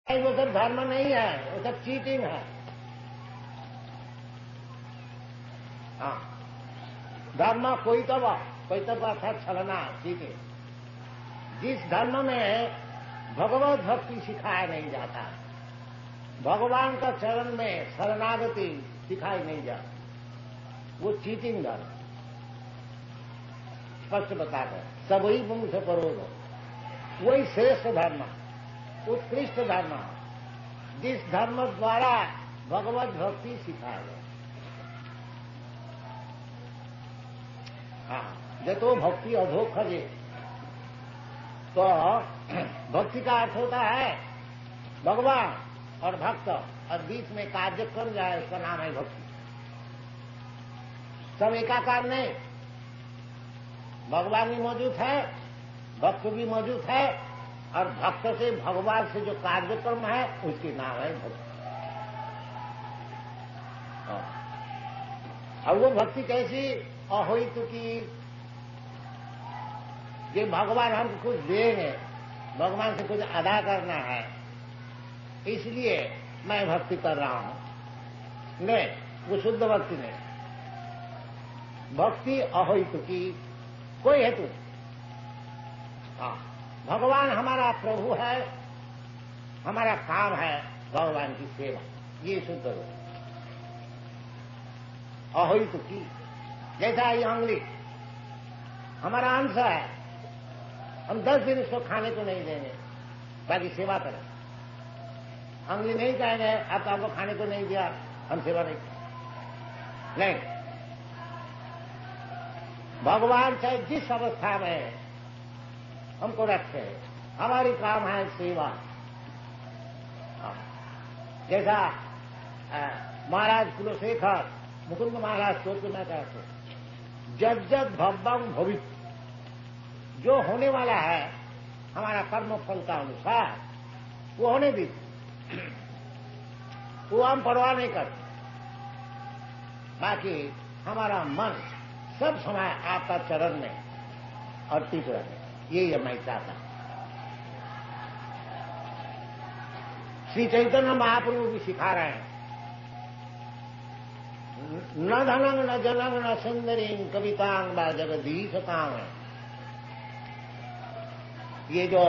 वो सब धर्म नहीं है, वो सब चीटिंग है। हाँ, धर्म कोई तो अर्थात छलना, चीटिंग। जिस धर्म में भगवत भक्ति सिखाया नहीं जाता, भगवान का चरण में शरणागति सिखाई नहीं जाती, वो चीटिंग धर्म। स्पष्ट बताकर सबही वंश परोध, वही श्रेष्ठ धर्म, उत्कृष्ट धर्म, जिस धर्म द्वारा भगवत भक्ति सिखाया जाए। हाँ, जतो भक्ति अधोखजे, तो भक्ति का अर्थ होता है भगवान और भक्त, और बीच में कार्यक्रम जाए, उसका नाम है भक्ति। सब एकाकार नहीं, भगवान भी मौजूद है, भक्त भी मौजूद है, और भक्त से भगवान से जो कार्यक्रम है उसके नाम है भक्ति। अब वो भक्ति कैसी? अहोइत की, ये भगवान हमको कुछ देंगे, भगवान से कुछ अदा करना है, इसलिए मैं भक्ति कर रहा हूं। नहीं, वो शुद्ध भक्ति नहीं। भक्ति अहोइत की, कोई हेतु। हाँ, भगवान हमारा प्रभु है, हमारा काम है भगवान की सेवा, ये शुद्ध रूप। अहोइत की, जैसा ये अंगुली हमारा अंश है, हम 10 दिन इसको खाने को नहीं देंगे, बाकी सेवा करें। अंगुली नहीं कहेंगे अब तो आपको खाने को नहीं दिया, हम सेवा नहीं। भगवान चाहे जिस अवस्था में हमको रखे, हमारी काम है सेवा। जैसा महाराज कुलशेखर मुकुंद महाराज स्तोत्र में कहते, जब जब भव्यम भवित, जो होने वाला है हमारा कर्म फल का अनुसार, वो होने दीजिए, वो हम परवाह नहीं करते। बाकी हमारा मन सब समय आपका चरण में अर्पित रहे, यही मैं चाहता हूं। श्री चैतन्य महाप्रभु भी सिखा रहे हैं, न धनंग न जनंग न सुंदरी कवितांग व जगदीशतांग। ये जो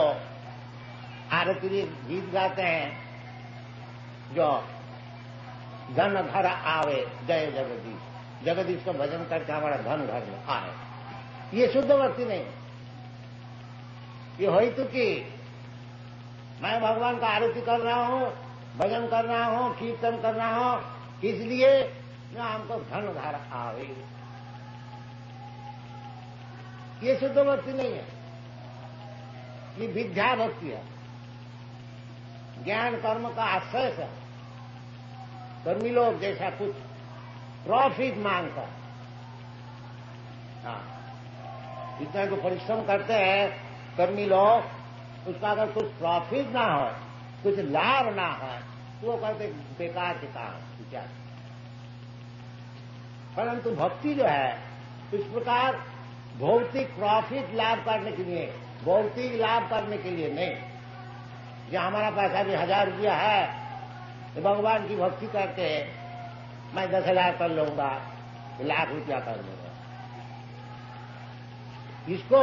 आरती गीत गाते हैं, जो धन घर आवे जय जगदीश, जगदीश का भजन करके हमारा धन घर में आए, ये शुद्ध भक्ति नहीं। ये हेतु कि मैं भगवान का आरती कर रहा हूं, भजन कर रहा हूं, कीर्तन कर रहा हूं, इसलिए ना हमको धन घर आवे, ये शुद्ध भक्ति नहीं है, ये विद्या भक्ति है। ज्ञान कर्म का आश्रय है। कर्मी लोग जैसा कुछ प्रॉफिट मांगता, इतना जो परिश्रम करते हैं कर्मी लोग, उसका अगर कुछ प्रॉफिट ना हो, कुछ लाभ ना हो, तो वो कहते बेकार के काम क्या। परंतु भक्ति जो है इस प्रकार भौतिक प्रॉफिट लाभ करने के लिए, भौतिक लाभ करने के लिए नहीं। जहां हमारा पैसा भी 1000 रुपया है, तो भगवान की भक्ति करके मैं 10,000 कर लूंगा, तो लाख रुपया कर लूंगा, इसको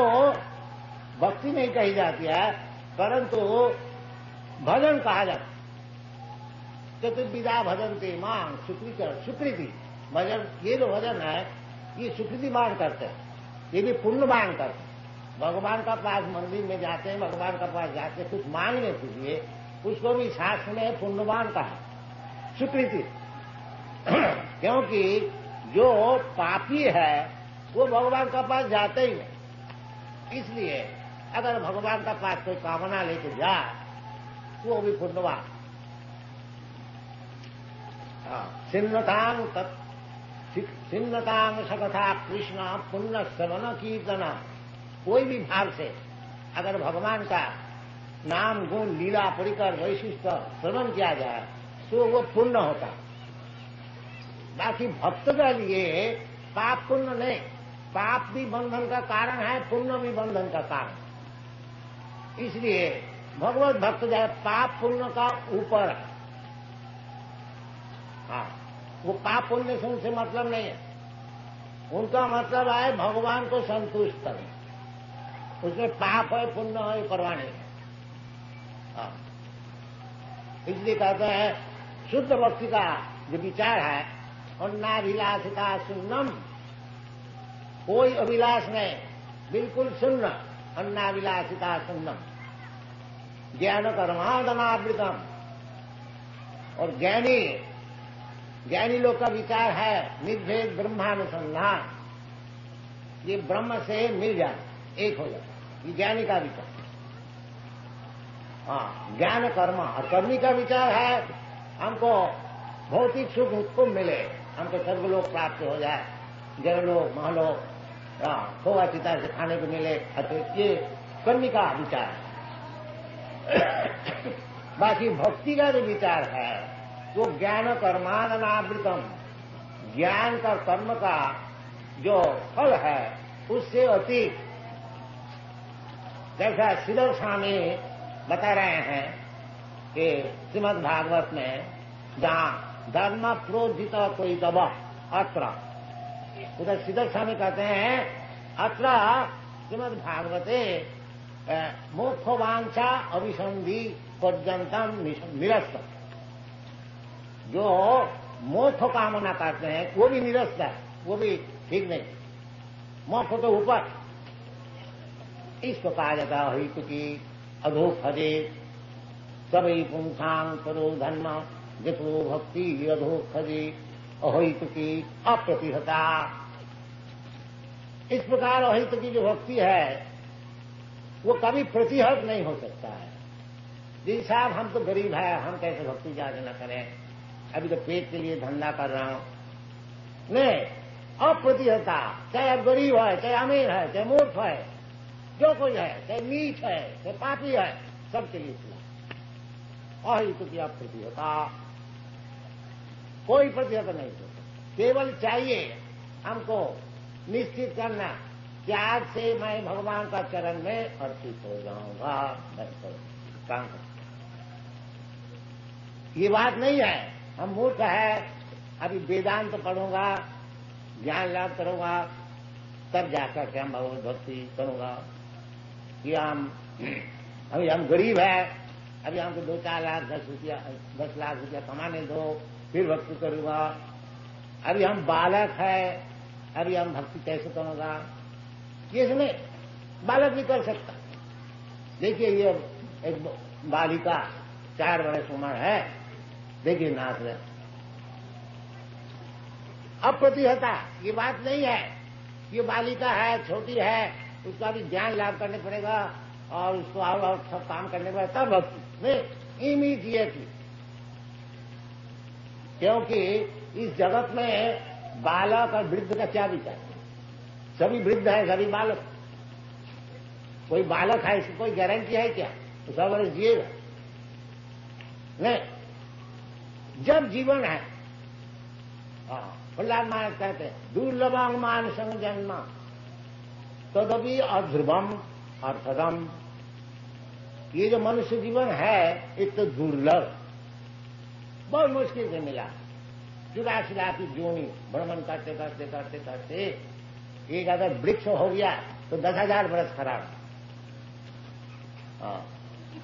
भक्ति नहीं कही जाती है, परंतु भजन कहा जाता। चतुर्विधा भजन ते मांग सुकृति भजन, ये जो भजन है ये सुकृति मांग करते हैं, ये भी पुण्य मांग करते हैं। भगवान का पास मंदिर में जाते हैं, भगवान का पास जाते हैं कुछ मांगने के लिए, उसको भी शास्त्र में पुण्यवान कहा, स्वीकृति। क्योंकि जो पापी है वो भगवान का पास जाते ही नहीं, इसलिए अगर भगवान का पास कोई कामना लेके जाए वो भी पुण्यवान। सिन्नतांग सकथा कृष्ण पुण्य श्रवण कीर्तना, कोई भी भाव से अगर भगवान का नाम गुण लीला परिकर वैशिष्ट श्रवण किया जाए तो वो पुण्य होता। बाकी भक्त के लिए पाप पुण्य नहीं, पाप भी बंधन का कारण है, पुण्य भी बंधन का कारण। इसलिए भगवत भक्त जो है पाप पुण्य का ऊपर है। हाँ, वो पाप पुण्य से उनसे मतलब नहीं है। उनका मतलब है भगवान को संतुष्ट करना। उसमें पाप है पुण्य है परवाह नहीं है। हाँ, इसलिए कहते हैं शुद्ध भक्ति का जो विचार है, और नाभिलाषिता शून्यम, कोई अभिलाष नहीं, बिल्कुल शून्य, अन्नाभिलाषिता शून्यम, ज्ञान कर्मादनावृतम। और ज्ञानी लोग का विचार है निर्भेद ब्रह्मानुसंधान, ये ब्रह्म से मिल जाए, एक हो जाए, ये ज्ञानी का विचार। हाँ, ज्ञान कर्म, और कर्मी का विचार है हमको भौतिक सुख उसको मिले, हमको स्वर्गलोक प्राप्त हो जाए, जयलोक महलोक खोआ चिता से खाने को मिले, ये कर्मी का विचार है। बाकी भक्ति का जो विचार है वो ज्ञान कर्मादनावृतम, ज्ञान का कर्म का जो फल है उससे अतीत। जैसा श्रीधर स्वामी बता रहे हैं कि श्रीमद् भागवत में जहां धर्म प्रोजित कोई दबा अत्र, उधर श्रीधर स्वामी कहते हैं अत्र श्रीमद् भागवते मोक्षवांछा अभिसंधि पर्यंतम निरस्त। जो मोक्ष कामना करते हैं वो भी निरस्त है, वो भी ठीक नहीं, मोक्ष तो ऊपर। इसको कहा जाता है हितुकी अधोखजे सभी पुंसांग परो धर्म जितो भक्ति अधोखजे अहितुकी अप्रतिहता। इस प्रकार अहितुकी जो भक्ति है वो कभी प्रतिहत नहीं हो सकता है। जी साहब हम तो गरीब है, हम कैसे भक्ति ज्यादा न करें, अभी तो पेट के लिए धंधा कर रहा हूं, नहीं। अप्रतिहता, चाहे आप गरीब है, चाहे अमीर है, चाहे मूर्ख है, जो कोई है, चाहे नीच है, चाहे पापी है, सबके लिए खुला। अहितुकी अप्रतिहता, कोई प्रतिहत नहीं हो सकता। केवल चाहिए हमको निश्चित करना कि आज से मैं भगवान का चरण में अर्पित हो जाऊंगा, काम कर। ये बात नहीं है हम मूर्ख है, अभी वेदांत पढ़ूंगा, ज्ञान लाभ करूंगा, तब जाकर के हम भगवत भक्ति करूंगा। कि अभी हम गरीब है, अभी हमको 2-4 लाख 10 लाख रुपया कमाने दो, फिर भक्ति करूंगा। अभी हम बालक है, अभी हम भक्ति कैसे करूंगा, ये नहीं, बालक भी कर सकता। देखिए ये एक बालिका 4 वर्ष उम्र है, देखिए नाच रहे। अप्रतिहता ये बात नहीं है, ये बालिका है, छोटी है, उसका भी ज्ञान लाभ करने पड़ेगा और उसको और सब काम करने पड़ेगा तब भक्ति नहीं, इमीडिएटली। क्योंकि इस जगत में बालक और वृद्ध का क्या विचार, सभी वृद्ध है, सभी बालक। कोई बालक है इसकी कोई गारंटी है क्या तो 100 वर्ष जिएगा? नहीं। जब जीवन है, प्रहलाद महाराज कहते हैं दुर्लभम मान संग जन्म तदपि अध्रुवम अर्थदम। ये जो मनुष्य जीवन है एक तो दुर्लभ, बहुत मुश्किल से मिला। 84 लाख की जोनी भ्रमण करते करते करते करते एक अगर वृक्ष हो गया तो 10,000 वर्ष खराब।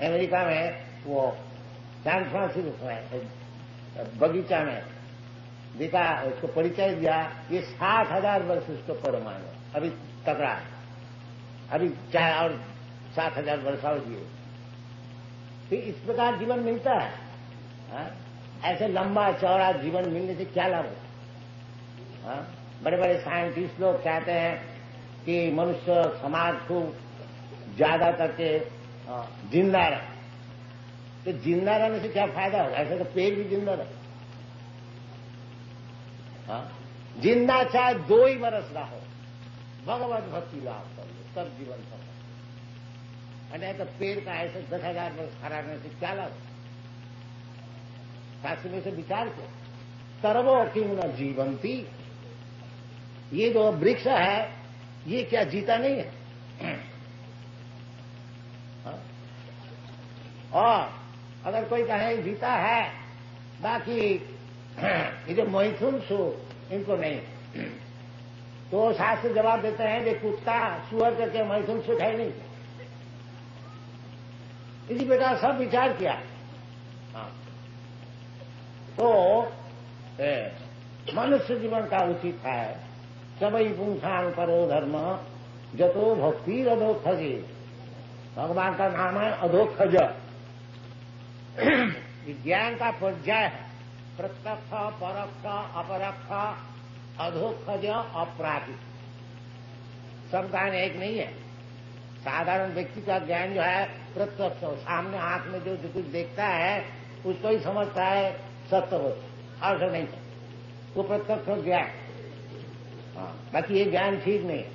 अमेरिका में वो सैन फ्रांसिस्को में बगीचा में देखा, उसको परिचय दिया, ये 60,000 वर्ष उसको परमाणु अभी तकड़ा है, अभी चाहे और 60,000 वर्ष और जिए। तो इस प्रकार जीवन मिलता है। ऐसे लंबा चौड़ा जीवन मिलने से क्या लाभ है? बड़े बड़े साइंटिस्ट लोग कहते हैं कि मनुष्य समाज को ज्यादा करके जिंदा रहे। तो जिंदा रहने से क्या फायदा होगा? ऐसे तो पेड़ भी जिंदा रहे। जिंदा चाहे 2 ही वर्ष रहो, भगवत भक्ति लाभ कर लो, तब जीवन सफल। नहीं तो पेड़ का ऐसे 10,000 वर्ष खड़ा रहने से क्या लाभ? शास्त्र में से विचार को सर्वो किम न जीवंती, ये जो वृक्ष है ये क्या जीता नहीं है? और अगर कोई कहे जीता है, बाकी ये जो मैथुन सु इनको नहीं, तो शास्त्र जवाब देते हैं कि कुत्ता सुअर करके मैथुन सुख है नहीं। इसी प्रकार सब विचार किया। हाँ। तो मनुष्य जीवन का उचित है सबई पुंसान परो धर्म जतो भक्ति अधोखजे। भगवान का नाम है अधोखज। विज्ञान का पर्याय है प्रत्यक्ष, परोक्ष, अपरोक्ष, अधोखज, अपराधिक। सब ज्ञान एक नहीं है। साधारण व्यक्ति का ज्ञान जो है प्रत्यक्ष, सामने आंख में जो कुछ देखता है उसको ही समझता है सत्य वस्तु, और नहीं वो प्रत्यक्ष ज्ञान। बाकी ये ज्ञान ठीक नहीं है।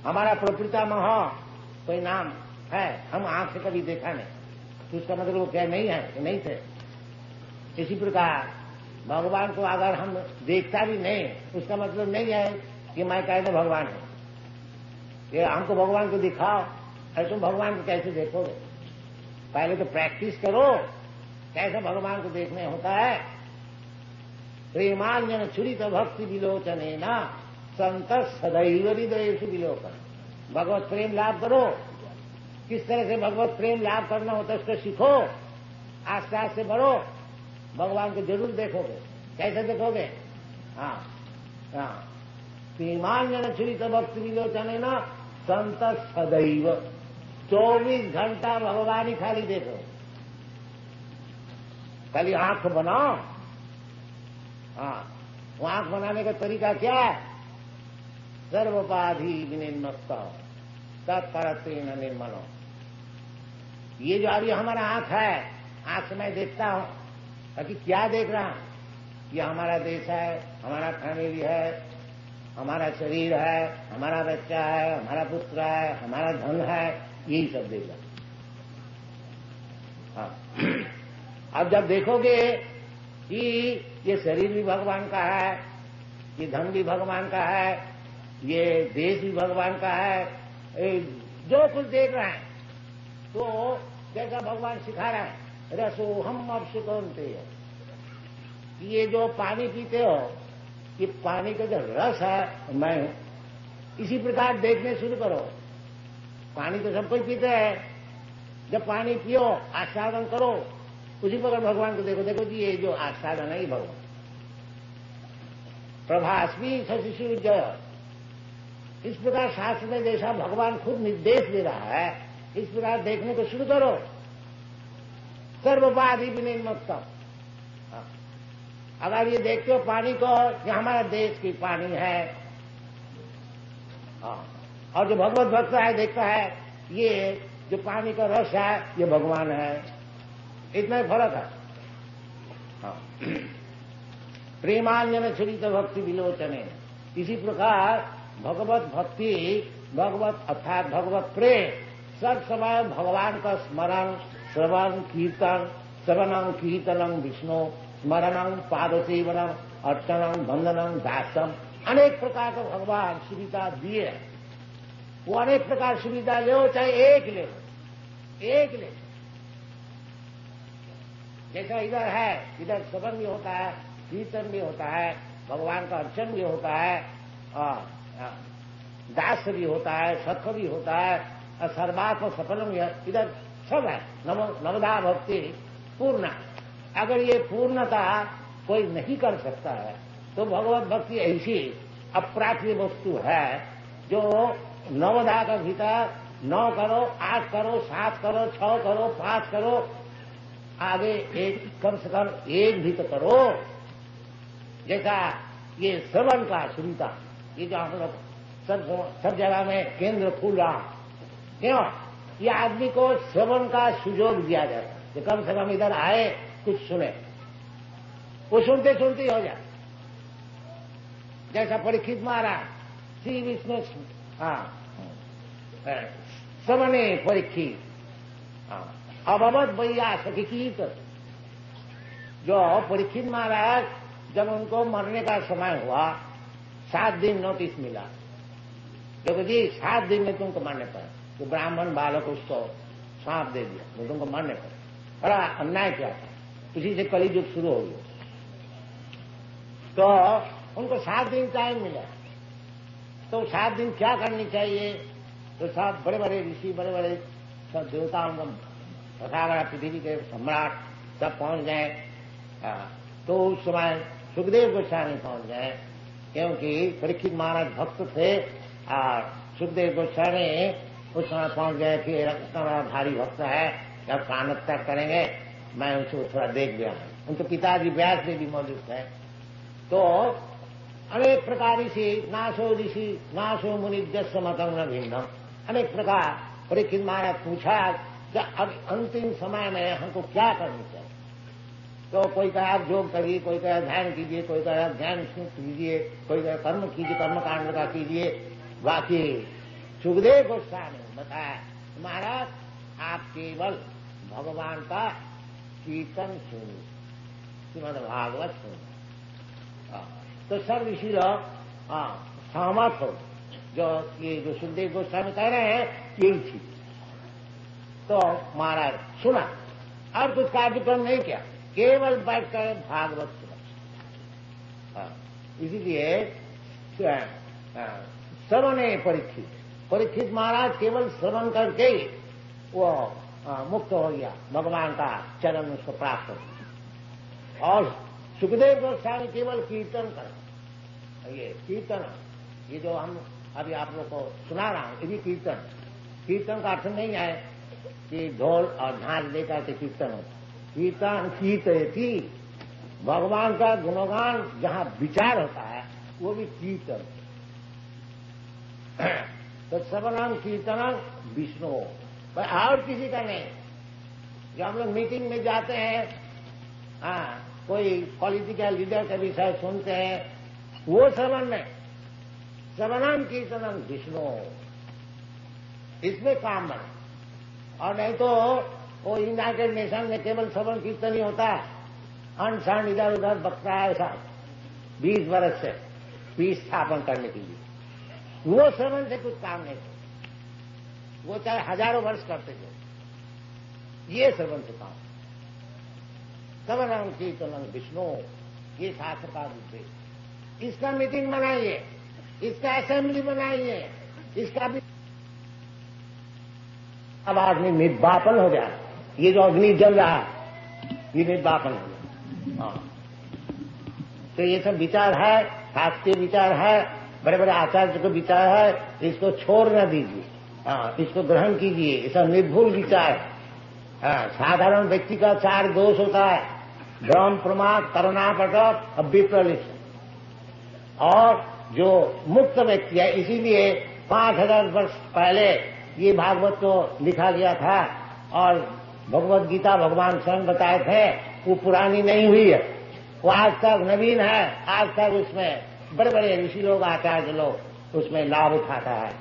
हमारा प्रपितामह कोई नाम है, हम आंख से कभी देखा नहीं, तो उसका मतलब वो क्या नहीं है, नहीं थे। इसी प्रकार भगवान को अगर हम देखता भी नहीं, उसका मतलब नहीं है कि मैं कहते भगवान हूं। ये हमको भगवान को दिखाओ, अरे तुम भगवान को कैसे देखोगे? पहले तो प्रैक्टिस करो कैसे भगवान को देखने होता है। प्रेमांजन छुरित भक्ति विलोचने न संत सदैव हृदयेषु विलोकन। भगवत प्रेम लाभ करो। किस तरह से भगवत प्रेम लाभ करना होता है उसको सीखो, आस्ते आस्ते बढ़ो, भगवान को जरूर देखोगे। कैसे देखोगे? हाँ हाँ, प्रेमांजन छुरित भक्ति विलोचने न संत सदैव। 24 घंटा भगवान ही खाली देखो। खाली आंख बनाओ। हाँ, वो आंख बनाने का तरीका क्या है? सर्वोपाधि विनिर्मुक्त तत्परत्वेन निर्मलो। ये जो अभी हमारा आंख है, आंख से मैं देखता हूं, ताकि क्या देख रहा हूं? ये हमारा देश है, हमारा फैमिली है, हमारा शरीर है, हमारा बच्चा है, हमारा पुत्र है, हमारा धन है, यही सब देख रहा। हाँ। अब जब देखोगे कि ये शरीर भी भगवान का है, ये धन भी भगवान का है, ये देश भी भगवान का है, जो कुछ देख रहा है, तो जैसा भगवान सिखा रहा है, रसो हम अब सुकौनते हो। ये जो पानी पीते हो, ये पानी का जो रस है मैं हूं। इसी प्रकार देखने शुरू करो। पानी तो सब कोई पीते हैं। जब पानी पियो, आस्वादन करो, उसी प्रकार भगवान को देखो। देखो जी, ये जो आस्वादन है ये भगवान। प्रभास्मी शशिशु जय। इस प्रकार शास्त्र में जैसा भगवान खुद निर्देश दे रहा है, इस प्रकार देखने को शुरू करो। सर्वोपाधि विनिर्मुक्त। अगर ये देखते हो पानी को, ये हमारा देश की पानी है, और जो भगवत भक्त है देखता है ये जो पानी का रस है ये भगवान है। इतना ही फर्क है। प्रेमांजन छुरित भक्ति विलोचने। इसी प्रकार भगवत भक्ति, भगवत अर्थात भगवत प्रेम सब समय भगवान का स्मरण, श्रवण, कीर्तन, श्रवणं कीर्तनं विष्णु, स्मरणं पादसेवनम, अर्चनम, वंदनम, दासम, अनेक प्रकार का भगवान सुविधा दिए। वो अनेक प्रकार सुविधा लो, चाहे एक ले, एक ले। जैसा इधर है, इधर श्रवण भी होता है, कीर्तन भी होता है, भगवान का अर्चन भी होता है, और दास भी होता है, सत्व भी होता है, और सर्वात्म सफलम इधर सब है। नवदा भक्ति पूर्ण। अगर ये पूर्णता कोई नहीं कर सकता है तो भगवत भक्ति ऐसी अप्राप्य वस्तु है जो नवदा का भीतर 9 करो, 8 करो, 7 करो, 6 करो, 5 करो, आगे एक कम से कम एक भी तो करो। जैसा ये श्रवण का सुविधा, ये जो हम लोग सब जगह में केंद्र खुल रहा, क्यों? ये आदमी को श्रवण का सुयोग दिया जाता है कि कम से कम इधर आए, कुछ सुने। वो सुनते सुनते ही हो जाए। जैसा परीक्षित महाराज श्री विष्णु श्रवणे परीक्षित अभवत भैया सखी कीर्तन। जो परीक्षित महाराज जब उनको मरने का समय हुआ, 7 दिन नोटिस मिला, देखो जी 7 दिन में तुमको मरने पर। तो ब्राह्मण बालक उसको सांप दे दिया, तो तुमको मरने पड़े। बड़ा अन्याय किया था, उसी से कली युग शुरू हो गया। तो उनको 7 दिन टाइम मिला, तो 7 दिन क्या करनी चाहिए? तो सब बड़े बड़े ऋषि, बड़े बड़े सब देवताओं का तथागत पृथ्वी के सम्राट सब पहुंच गए। तो उस समय सुखदेव गोस्वामी पहुंच गए, क्योंकि परीक्षित महाराज भक्त थे और सुखदेव गोस्वामी उस समय पहुंच गए कि इतना बड़ा भारी भक्त है, जब प्राणत्याग करेंगे मैं उसको थोड़ा देख गया। उनके पिताजी व्यास में भी मौजूद थे। तो अनेक प्रकार से नासो ऋषि नासो मुनि जस मतम न भिन्नम, अनेक प्रकार परीक्षित महाराज पूछा कि अब अंतिम समय में हमको क्या करना चाहिए? तो कोई कहा आप योग करिए, कोई कहा ध्यान कीजिए, कोई कहा ध्यान कीजिए, कोई कहा कर्म कीजिए, कर्म कांड का कीजिए। बाकी सुखदेव गोस्वामी ने बताया महाराज आप केवल भगवान का कीर्तन सुनिए, श्रीमद् भागवत सुनिए। तो सब ऋषि लोग सहमत हो, जो ये जो सुखदेव गोस्वामी कह रहे हैं यही चीज। तो महाराज सुना और कुछ कार्यक्रम नहीं किया, केवल बैठकर भागवत सुना। इसीलिए श्रवणे परीक्षित महाराज केवल श्रवण करके ही वो मुक्त हो गया, भगवान का चरण उसको प्राप्त हो गया। और सुखदेव गोस्वामी केवल कीर्तन कर, ये कीर्तन, ये जो हम अभी आप लोग को सुना रहा हूं, ये भी कीर्तन का अर्थ नहीं है कि ढोल और झांझ लेकर के कीर्तन हो। कीर्तन कीर्तयति, भगवान का गुणगान जहां विचार होता है वो भी कीर्तन। तो श्रवणम कीर्तनम विष्णु, और किसी का नहीं। जब हम लोग मीटिंग में जाते हैं, कोई पॉलिटिकल लीडर का विषय सुनते हैं, वो श्रवण में श्रवणम कीर्तनम विष्णु, इसमें काम बने। और नहीं तो वो यूनाइटेड नेशन में केवल श्रवण कीर्तन ही होता है, अनशन इधर उधर बकता है ऐसा 20 वर्ष से पीस स्थापन करने के लिए। वो श्रवण से कुछ काम नहीं करता, वो चाहे हजारों वर्ष करते थे, ये श्रवण से काम। श्रवणम कीर्तनम विष्णु, ये शास्त्र का उद्देश्य। इसका मीटिंग बनाइए, इसका असेंबली बनाइए, इसका भी अब आदमी निर्वापन हो गया। ये जो अग्नि जल रहा है ये निर्वापन हो गया। तो ये सब विचार है, शास्त्रीय विचार है, बड़े बड़े आचार्य का विचार है, इसको छोड़ न दीजिए, इसको ग्रहण कीजिए। ये सब निर्भुल विचार है। साधारण व्यक्ति का 4 दोष होता है, भ्रम, प्रमाद, करुणापटक और विप्रलिप्त। और जो मुक्त व्यक्ति है, इसीलिए 5000 वर्ष पहले ये भागवत को लिखा गया था, और भगवत गीता भगवान स्वयं बताए थे, वो पुरानी नहीं हुई है, वो आज तक नवीन है। आज तक उसमें बड़े बड़े ऋषि लोग, आचार्य लोग उसमें लाभ उठाता है।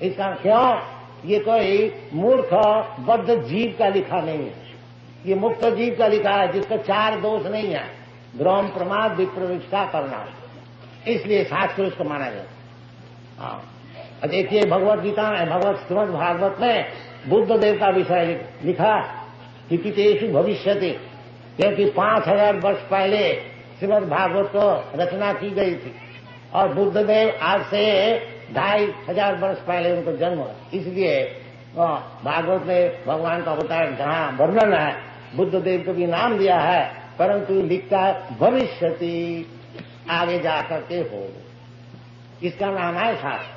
इसका क्यों? ये कोई मूर्ख बद्ध जीव का लिखा नहीं है, ये मुक्त जीव का लिखा है, जिसका 4 दोष नहीं है, भ्रम, प्रमाद, विप्रलिप्तता करना। इसलिए शास्त्र उसको माना गया। देखिए भगवत गीता में, भगवत श्रीमद् भागवत में बुद्ध देव का विषय लिखा कि पितेषु भविष्यति, क्योंकि 5000 वर्ष पहले श्रीमद् भागवत को रचना की गई थी, और बुद्ध देव आज से 2500 वर्ष पहले उनको जन्म हुआ। इसलिए भागवत में भगवान का अवतार जहां वर्णन है, बुद्ध देव को भी नाम दिया है, परंतु लिखता है भविष्यति, आगे जाकर के हो। इसका नाम है शास्त्र।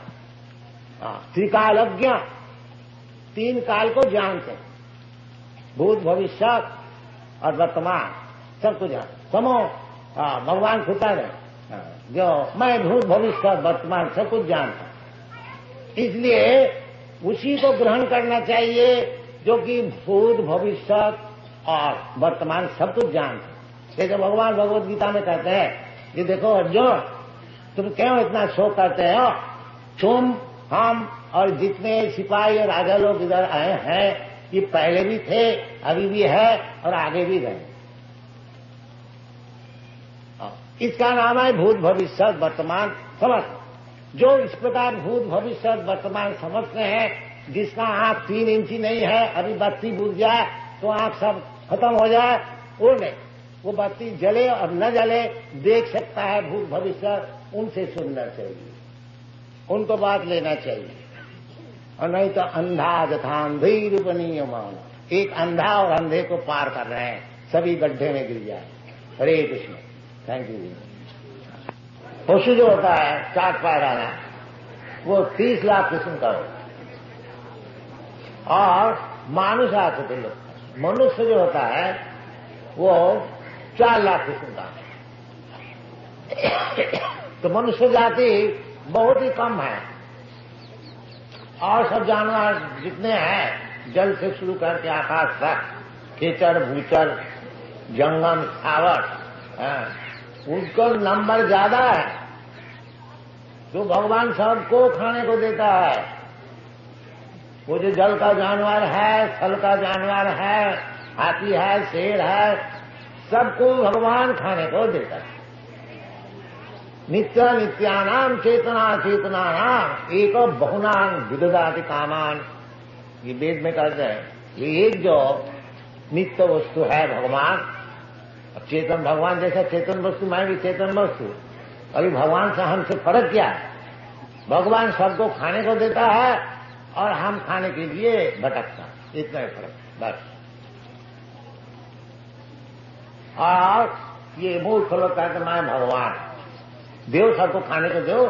त्रिकालज्ञ, 3 काल को जानते, भूत, भविष्य और वर्तमान, सबको जानते। समो भगवान खुदा है, जो मैं भूत, भविष्य, वर्तमान सब कुछ जानता। इसलिए उसी को ग्रहण करना चाहिए जो कि भूत, भविष्य और वर्तमान सब कुछ जानते। जैसे भगवान भगवत गीता में कहते हैं कि देखो अर्जुन, तुम क्यों इतना शोक करते हो? तुम, हम और जितने सिपाही और राजा लोग इधर आए हैं, ये पहले भी थे, अभी भी है और आगे भी रहेंगे। इसका नाम है भूत, भविष्य, वर्तमान समझ। जो इस प्रकार भूत, भविष्य, वर्तमान समझते हैं, जिसका आंख 3 इंची नहीं है, अभी बत्ती बुझ जाए तो आंख सब खत्म हो जाए, वो नहीं, वो बत्ती जले और न जले देख सकता है भूत भविष्य, उनसे सुनना चाहिए, उनको बात लेना चाहिए। और नहीं तो अंधा जथांधी रूपनीय मान, एक अंधा और अंधे को पार कर रहे हैं, सभी गड्ढे में गिर जाए। हरे कृष्ण। Thank you. पशु जो होता है 4 पैर वाला, वो 30 लाख किस्म का होता है, और मानुष आते लोग, मनुष्य जो होता है वो 4 लाख किस्म का। तो मनुष्य जाति बहुत ही कम है, और सब जानवर जितने हैं, जल से शुरू करके आकाश तक, कीचड़ भूचड़ जंगम स्थावर, उनका नंबर ज्यादा है। जो भगवान सबको खाने को देता है, वो जो जल का जानवर है, थल का जानवर है, हाथी है, शेर है, सबको भगवान खाने को देता है। नित्य नित्यानाम चेतना चेतनानाम एक बहुनाम विदधाति कामान, ये वेद में कहते हैं। ये एक जो नित्य वस्तु है भगवान, चेतन भगवान जैसा चेतन वस्तु, मैं भी चेतन वस्तु। अभी भगवान से हमसे फर्क क्या है? भगवान सबको खाने को देता है और हम खाने के लिए भटकता, इतना ही फर्क बस। और ये मूर्ख लोग कहते मैं भगवान, देव सबको खाने को दो।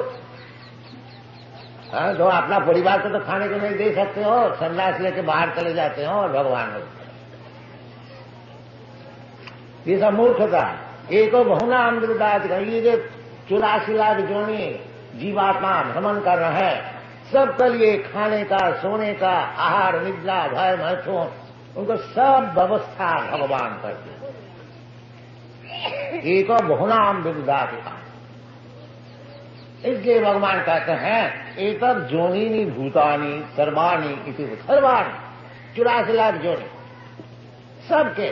तो अपना परिवार को तो खाने को नहीं दे सकते हो, संन्यास लेके बाहर चले जाते हो और भगवान हो। ये सब मूर्खता। एक बहुना अमृताद, ये जो 84 लाख जोनी जीवात्मा भ्रमण कर रहे हैं, सबके लिए खाने का, सोने का, आहार, निद्रा, भय, महत्व, उनको सब व्यवस्था भगवान करते। एक बहुनाम विदधाति, इसलिए भगवान कहते हैं एतद् जोनिनी भूतानी सर्वाणी इति, सर्वाणी 84 लाख जोनी, सबके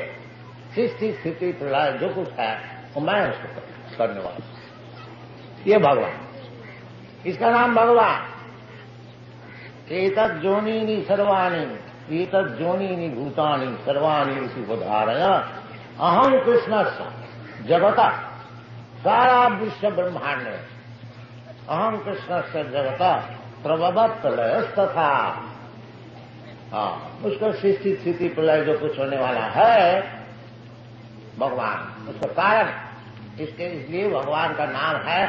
सृष्टि स्थिति प्रलय जो कुछ है वो मैं उसको करने वाला। ये भगवान, इसका नाम भगवान। एतद् जोनिनी सर्वाणी, एतद् जोनिनी भूतानी सर्वाणी इति उदाहरण अहम कृष्णस्य जगता, सारा विश्व ब्रह्मांड में अहम कृष्णस्य जगता प्रभवत् प्रलयस्तथा, उसका सृष्टि स्थिति प्रलय जो कुछ होने वाला है भगवान, उसका कारण, इसके इसलिए भगवान का नाम है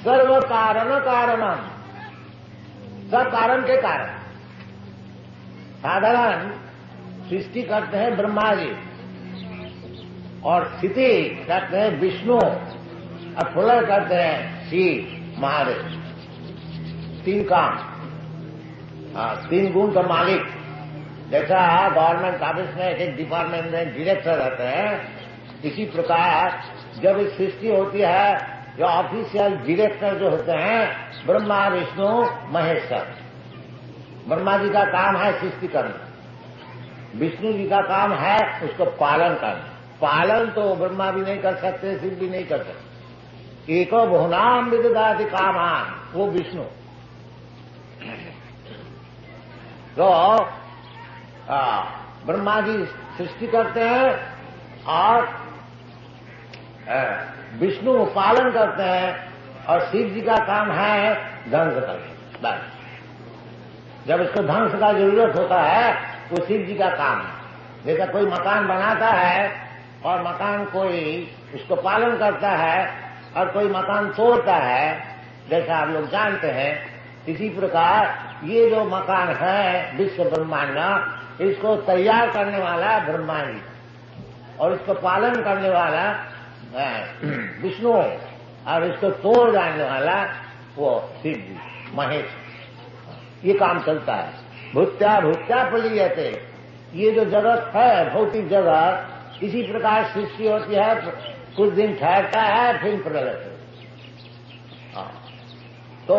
सर्व कारण कारणम, सब कारण के कारण। साधारण सृष्टि करते हैं ब्रह्मा जी, और स्थिति करते हैं विष्णु, और प्रलय करते हैं शिव महादेव। 3 काम, 3 गुण का मालिक। जैसा गवर्नमेंट ऑफिस में एक डिपार्टमेंट में डायरेक्टर रहते हैं, इसी प्रकार जब सृष्टि होती है, जो ऑफिशियल डायरेक्टर जो होते हैं ब्रह्मा विष्णु महेश्वर। ब्रह्मा जी का काम है सृष्टि करना, विष्णु जी का काम है उसको पालन करना। पालन तो ब्रह्मा भी नहीं कर सकते, शिव भी नहीं कर सकते। एको बहुनाम विदधाति कामान, वो विष्णु। तो ब्रह्मा जी सृष्टि करते हैं और विष्णु पालन करते हैं, और शिव जी का काम है ध्वंस करना। बस जब उसको ध्वंस का जरूरत होता है वो शिव जी का काम है। जैसा कोई मकान बनाता है और मकान कोई उसको पालन करता है और कोई मकान तोड़ता है, जैसा आप लोग जानते हैं, इसी प्रकार ये जो मकान है विश्व ब्रह्मांड, इसको तैयार करने वाला ब्रह्मा जी और इसको पालन करने वाला विष्णु, और इसको तोड़ डालने वाला वो शिव जी महेश। ये काम चलता है। भूत्या भूत्या प्रलीयते, ये जो जगत है भौतिक जगत, इसी प्रकार सृष्टि होती है, कुछ दिन ठहरता है फिर प्रलय। तो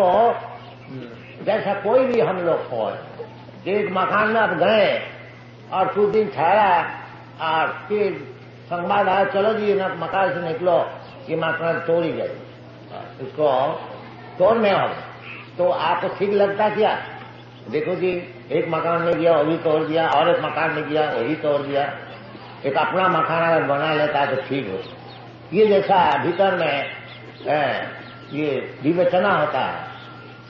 जैसा कोई भी हम लोग हो, एक मकान में आप गए और कुछ दिन ठहरा और फिर संवाद आया चलो जी ना मकान से निकलो, ये मकान तोड़ी गई, इसको तोड़ने हो तो आपको ठीक लगता क्या? देखो जी एक मकान में गया वही तोड़ दिया, और एक मकान में गया वही तोड़ दिया। एक अपना मकान अगर बना लेता है तो ठीक हो। ये जैसा भीतर में ये विवेचना होता है,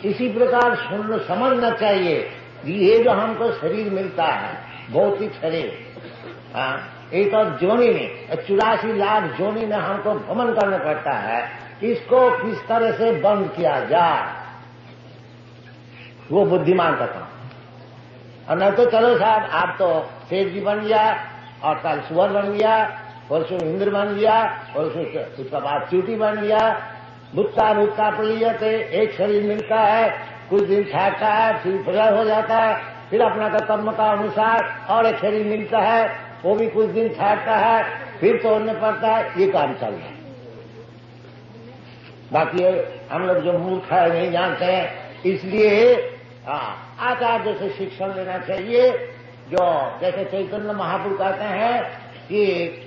इसी प्रकार समझना चाहिए ये जो हमको शरीर मिलता है, भौतिक शरीर, एक और जोनी में 84 लाख जोनी में हमको भ्रमण करना पड़ता है, इसको किस तरह से बंद किया जाए, वो बुद्धिमान का काम। और नहीं तो चलो साहब आप तो शेर जी बन गया, और कल सुअर बन गया, परसों इंद्र बन गया, और उसका बाद चूटी बन गया, भुट्टा भुट्टा पलियते, एक शरीर मिलता है, कुछ दिन ठहरता है, फिर प्रलय हो जाता है, फिर अपना कर्म का अनुसार और एक शरीर मिलता है, वो भी कुछ दिन ठहरता है, फिर तोड़ने पड़ता है। ये काम चल रहा है। बाकी हम लोग जो मूर्ख है नहीं जानते हैं, इसलिए आचार्य से शिक्षण लेना चाहिए। जो जैसे चैतन्य महाप्रभु कहते हैं कि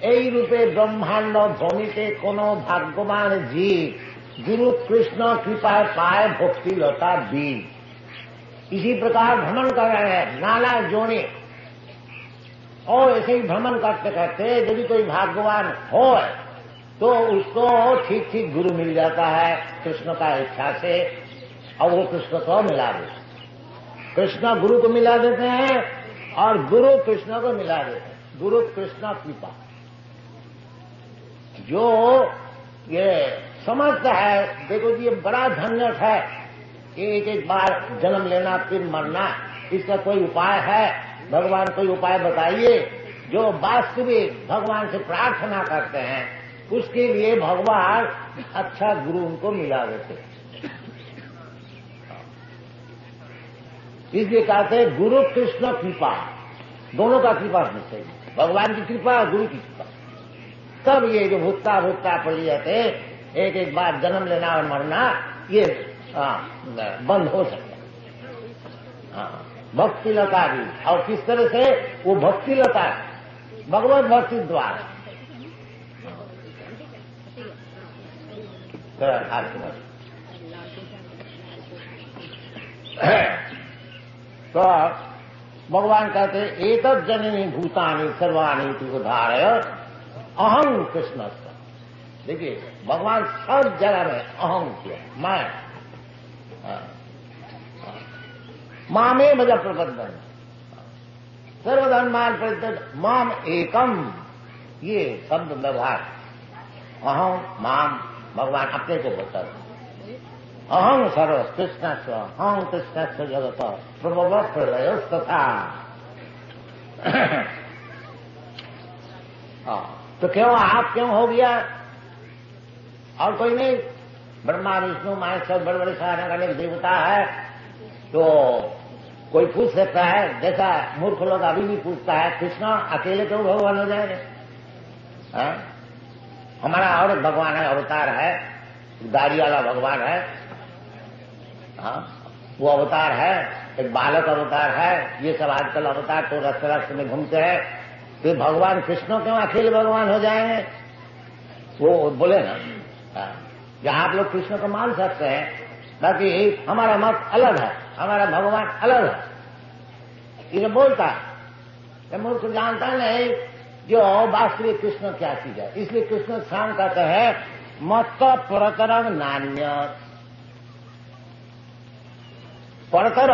यही रूपे ब्रह्मांड भूमिते कोनो भाग्यवान जी गुरु कृष्ण कृपा पाए भक्ति लता बीज। इसी प्रकार भ्रमण कर रहे हैं नाना जोड़े, और ऐसे ही भ्रमण करते करते यदि कोई भाग्यवान हो तो उसको ठीक ठीक गुरु मिल जाता है कृष्ण का इच्छा से, और वो कृष्ण को मिला देते, कृष्ण गुरु को मिला देते हैं और गुरु कृष्ण को मिला देते हैं। गुरु कृष्ण कृपा, जो ये समझता है, देखो जी ये बड़ा झंझट है, एक एक बार जन्म लेना फिर मरना, इसका कोई उपाय है? भगवान कोई उपाय बताइए। जो वास्तविक भगवान से प्रार्थना करते हैं उसके लिए भगवान अच्छा गुरु उनको मिला देते। इसलिए कहते हैं गुरु कृष्ण कृपा, दोनों का कृपा होनी चाहिए, भगवान की कृपा और गुरु की कृपा। तब ये जो भुट्टा भुट्टा पड़ी जाते, एक एक बार जन्म लेना और मरना, ये बंद हो सकता। भक्ति लता भी, और किस तरह से वो भक्ति लता भगवत भक्ति द्वारा। तो भगवान कहते एतद् जननी भूतानि सर्वाणि तु उद्धारय अहं कृष्ण। देखिए भगवान सब जगह में अहं किया, मैं मामे भज प्रबंधन सर्वधर्मान परित्यज माम एकम, ये शब्द व्यवहार अहं माम भगवान अपने को बता, अहं सर्व कृष्णस्व अहं कृष्णस्व जगत प्रभव प्रलय तथा। तो क्यों आप क्यों हो गया और कोई नहीं? ब्रह्मा विष्णु महेश्वर बड़े बड़े सारे अनेक देवता है, तो कोई पूछ सकता है, जैसा मूर्ख लोग अभी भी पूछता है कृष्ण अकेले क्यों भगवान हो जाएंगे? हमारा और एक भगवान है, अवतार है, दाढ़ी वाला भगवान है, वो अवतार है, एक बालक अवतार है, ये सब आजकल अवतार तो रास्ते रास्ते में घूमते हैं। तो भगवान कृष्ण क्यों अकेले भगवान हो जाएंगे? वो बोले ना, जहां आप लोग कृष्ण को मान सकते हैं, बाकी हमारा मत अलग है, हमारा भगवान अलग है, ये बोलता है। मूर्ख जानता नहीं जो वास्तविक कृष्ण क्या चीज है। इसलिए कृष्ण शाम कहते हैं मत परतरंग नान्य, परतर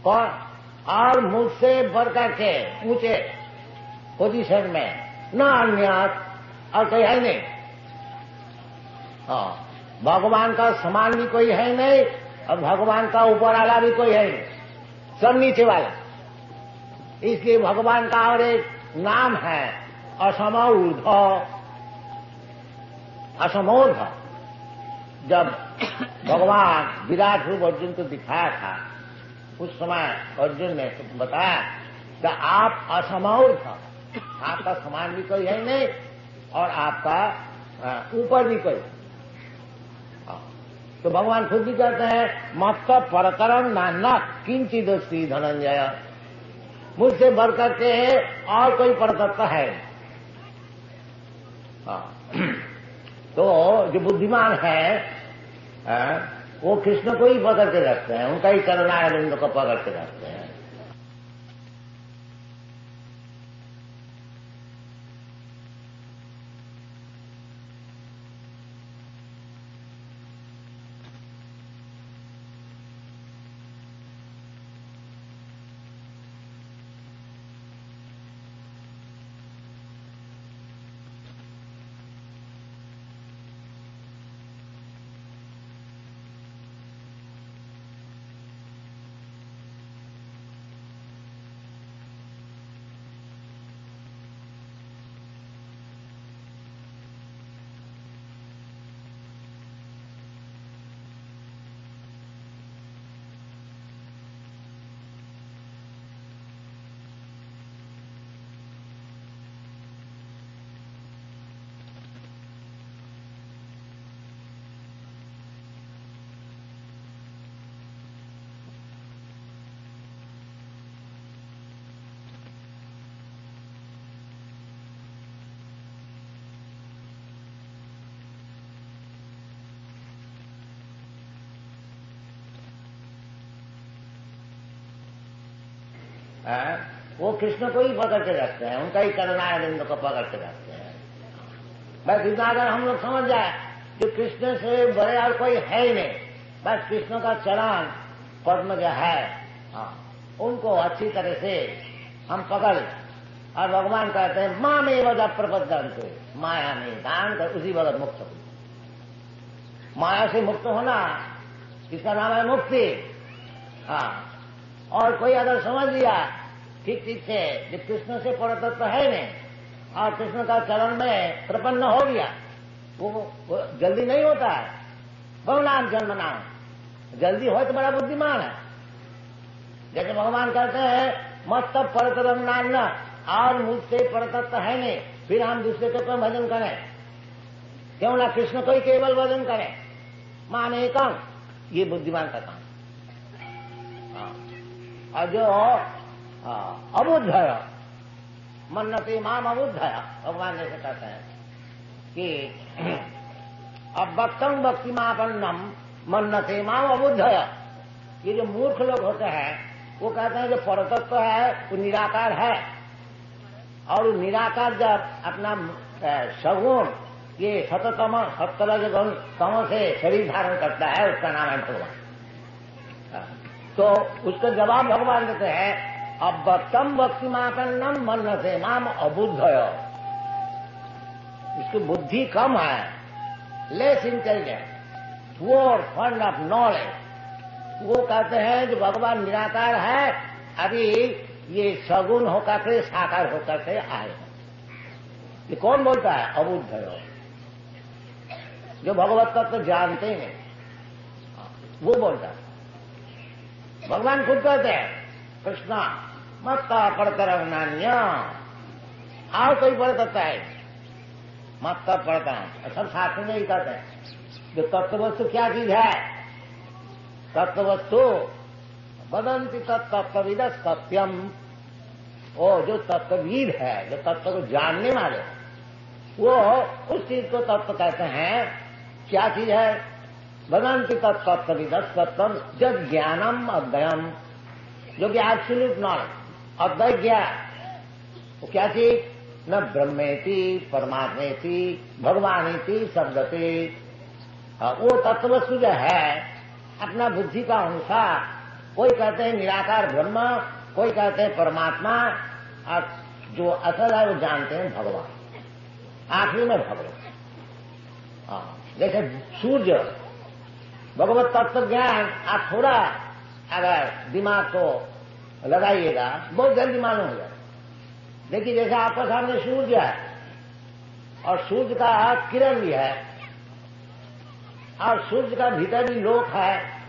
और मुझसे बढ़कर के ऊंचे पोजीशन में न अन्य और कोई है नहीं। भगवान का समान भी कोई है नहीं और भगवान का ऊपर वाला भी कोई है नहीं, सब नीचे वाला। इसलिए भगवान का और एक नाम है असमोर्ध। असमोर्ध जब भगवान विराट रूप अर्जुन को दिखाया था, उस समय अर्जुन ने बताया कि आप असमोर्ध, आपका समान भी कोई है नहीं और आपका ऊपर भी कोई। तो भगवान खुद भी कहते हैं मत परतरम नान्ना किंचिदस्ति धनंजय, मुझसे बढ़कर के और कोई परतत्व है। तो जो बुद्धिमान है वो कृष्ण को ही पकड़ के रखते हैं, उनका ही चरणारविंद को पकड़ के रखते हैं। वो कृष्ण को ही पकड़ के रखते हैं, उनका ही चरणारविंद को पकड़ के रखते हैं। बस इतना अगर हम लोग समझ जाए कि कृष्ण से बड़े और कोई है ही नहीं, बस कृष्ण का चरण पद्म जो है उनको अच्छी तरह से हम पकड़, और भगवान कहते हैं माँ में वजह प्रबद्धंते, माया में दान कर उसी वक्त मुक्त हो। माया से मुक्त होना इसका नाम है मुक्ति। और कोई अगर समझ लिया ठीक ठीक से कि कृष्ण से परतत्व है नहीं और कृष्ण का चरण में प्रपन्न हो गया, वो जल्दी नहीं होता है। बहुनाम जन्म नाम, जल्दी हो तो बड़ा बुद्धिमान है। जैसे भगवान कहते हैं मत परतरम नान्ना, और मुझसे परतत्व है नहीं, फिर हम दूसरे को क्यों भजन करें? क्यों ना कृष्ण को ही केवल भजन करें, माने कम, ये बुद्धिमान का काम। और जो अबुद्ध है, मन्नते माम अबुद्ध है, भगवान जैसे कहते हैं कि अब भक्तम भक्तिमापन्नम मन्नते माम अबुद्ध है। ये जो मूर्ख लोग होते हैं वो कहते हैं जो परतत्व है वो निराकार है, और वो निराकार जब अपना सगुण ये सततम सत्तर गुण तमों से शरीर धारण करता है, उसका नाम है भगवान। तो उसका जवाब भगवान देते हैं अब भक्तम भक्तिमापन्नम मन्नते माम अबुद्ध है। उसकी बुद्धि कम है, less intelligent, poor fund of knowledge. वो कहते हैं जो भगवान निराकार है, अभी ये सगुण होकर के साकार होकर के आए। ये कौन बोलता है? अबुद्ध है, जो भगवत तत्व जानते हैं वो बोलता है। भगवान खुद कहते हैं कृष्णा मत्ता पढ़तर नान्य, और कोई पढ़ता है मत्ता पढ़ता है। सब शास्त्र में ही कहते हैं जो तत्ववस्तु क्या चीज है, तत्ववस्तु वदंति तत्तत्विद सत्यम। ओ जो तत्वविद है, जो तत्व को जानने वाले, वो उस चीज को तत्व कहते हैं। क्या चीज है? वदंति तत्तत्विद सत्यम जब ज्ञानम अद्वयम, जो कि एब्सोल्यूट नॉलेज, अद्वय ज्ञान। वो क्या चीज? न ब्रह्मेति परमात्मेति भगवानेति शब्दते। वो तत्ववस्तु जो है अपना बुद्धि का अनुसार, कोई कहते हैं निराकार ब्रह्म, कोई कहते हैं परमात्मा, और जो असल है वो जानते हैं भगवान। आखिरी में भगवान। जैसे सूर्य, भगवत तत्व ज्ञान आप थोड़ा अगर दिमाग को लगाइएगा बहुत जल्दी मालूम हो जाए। देखिए जैसे आपके सामने सूर्य है और सूर्य का किरण भी है, और सूर्य का भीतर भी लोक है।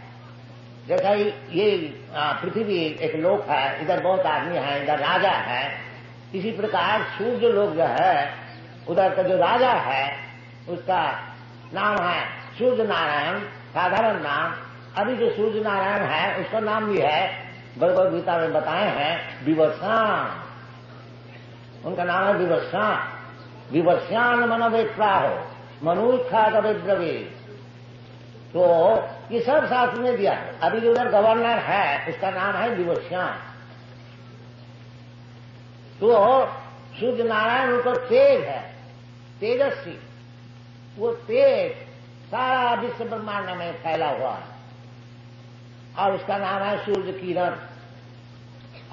जैसा ये पृथ्वी एक लोक है, इधर बहुत आदमी है, इधर राजा है। इसी प्रकार सूर्य लोक जो है, उधर का जो राजा है उसका नाम है सूर्य नारायण, साधारण नाम। अभी जो सूर्य नारायण है उसका नाम भी है, भगवद गीता में बताए हैं, विवस्वान। उनका नाम है विवस्वान। विवस्वान मनोवेत्राहो मनुष्यात विद्रवी। तो ये सब शास्त्र में दिया है। अभी जो उधर गवर्नर है उसका नाम है विवस्वान। तो सूर्य नारायण उनको तेज है, तेजस्वी। वो तेज सारा विश्व ब्रह्मांड में फैला हुआ है, और उसका नाम है सूर्य किरण।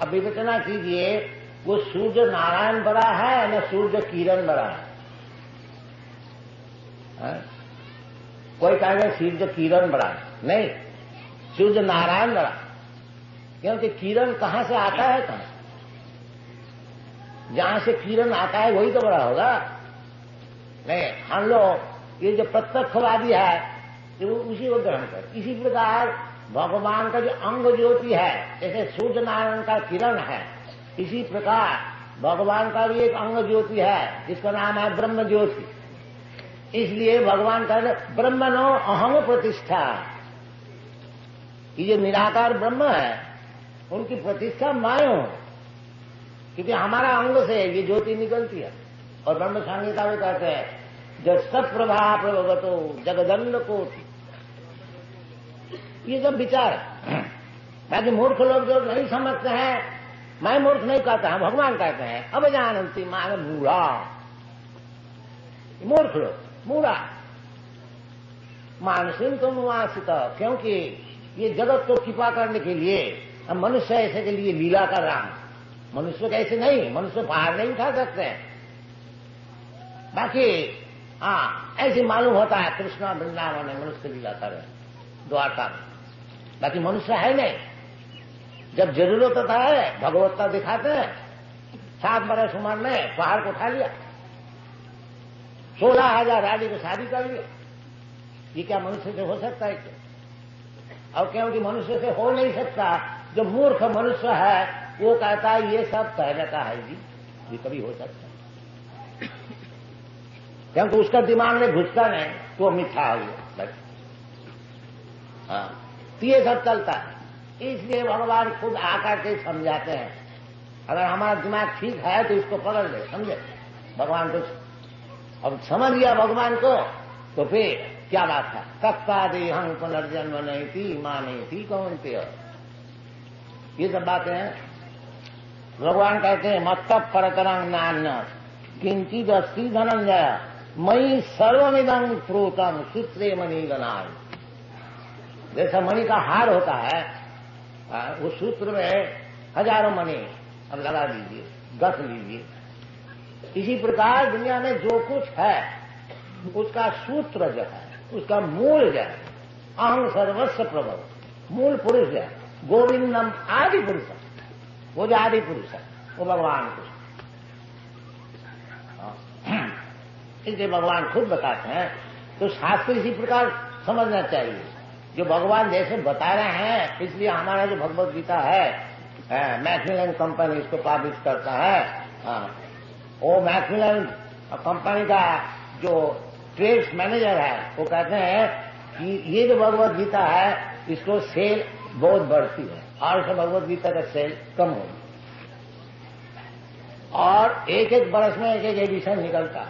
अब विवेचना कीजिए, वो सूर्य नारायण बड़ा है न सूर्य किरण बड़ा है? कोई कहेगा सूर्य किरण बड़ा है, नहीं, सूर्य नारायण बड़ा। क्योंकि किरण कहां से आता है? कहां जहां से किरण आता है वही तो बड़ा होगा। नहीं, हम लोग ये जो प्रत्यक्षवादी है वो उसी को ग्रहण कर। इसी प्रकार भगवान का जो अंग ज्योति है, जैसे सूर्य नारायण का किरण है, इसी प्रकार भगवान का भी एक अंग ज्योति है जिसका नाम है ब्रह्म ज्योति। इसलिए भगवान कहते ब्रह्मणो अहम प्रतिष्ठा। ये जो निराकार ब्रह्म है उनकी प्रतिष्ठा मैं हूं, क्योंकि हमारा अंग से ये ज्योति निकलती है। और ब्रह्म संहिता में कहते हैं जब सत्प्रभा प्रभवतो जगदंड कोटि। ये सब विचार है। बाकी मूर्ख लोग जो नहीं समझते हैं मैं मूर्ख नहीं कहता हूं, भगवान कहते हैं अब जानती मान मूढ़ा, मूर्ख लोग मूढ़ा मानसिन तो मुआसित, क्योंकि ये जगत को कृपा करने के लिए मनुष्य ऐसे के लिए लीला कर रहा हूं। मनुष्य कैसे नहीं, मनुष्य बाहर नहीं उठा सकते हैं। बाकी ऐसे मालूम होता है कृष्णा वृंदावन में मनुष्य लीला कर रहे द्वारका में, बाकी मनुष्य है नहीं। जब जरूरत होता है भगवत्ता दिखाते हैं। 7 बरस उम्र में पहाड़ को उठा लिया, 16,000 राजी को शादी कर लिया। ये क्या मनुष्य से हो सकता है क्या? और क्योंकि मनुष्य से हो नहीं सकता, जो मूर्ख मनुष्य है वो कहता है ये सब पहले का है जी, ये कभी हो सकता है, क्योंकि उसका दिमाग में घुसता नहीं तो मिथ्या हो गया। हाँ, तो ये सब चलता है। इसलिए भगवान खुद आकर के समझाते हैं। अगर हमारा दिमाग ठीक है तो इसको पकड़ ले, समझे भगवान को। अब समझ लिया भगवान को तो फिर क्या बात है, तत्ता देहं पुनर्जन्म नहीं थी मां नहीं थी कौन थे, ये सब बातें हैं। भगवान कहते हैं मत्त परतरंग नान्य किंचित अस्ति धनंजय मई सर्वमिदं प्रोतम सूत्रे मणि गणाय। जैसा मणि का हार होता है, उस सूत्र में हजारों मणि अब लगा दीजिए, गस लीजिए। इसी प्रकार दुनिया में जो कुछ है उसका सूत्र जो है, उसका मूल जो है, अहं सर्वस्व प्रभव, मूल पुरुष जो है गोविंदम आदि पुरुष, वो जो आदि पुरुष है वो भगवान को। इसलिए भगवान खुद बताते हैं, तो शास्त्र इसी प्रकार समझना चाहिए। जो भगवान जैसे बता रहे हैं, इसलिए हमारा जो भगवत गीता है मैक्मिलन कंपनी इसको पब्लिश करता है। वो मैक्मिलन कंपनी का जो ट्रेड्स मैनेजर है वो कहते हैं कि ये जो भगवत गीता है इसको सेल बहुत बढ़ती है और इसे भगवत गीता का सेल कम होगी, और एक एक बरस में एक एक एडिशन निकलता है,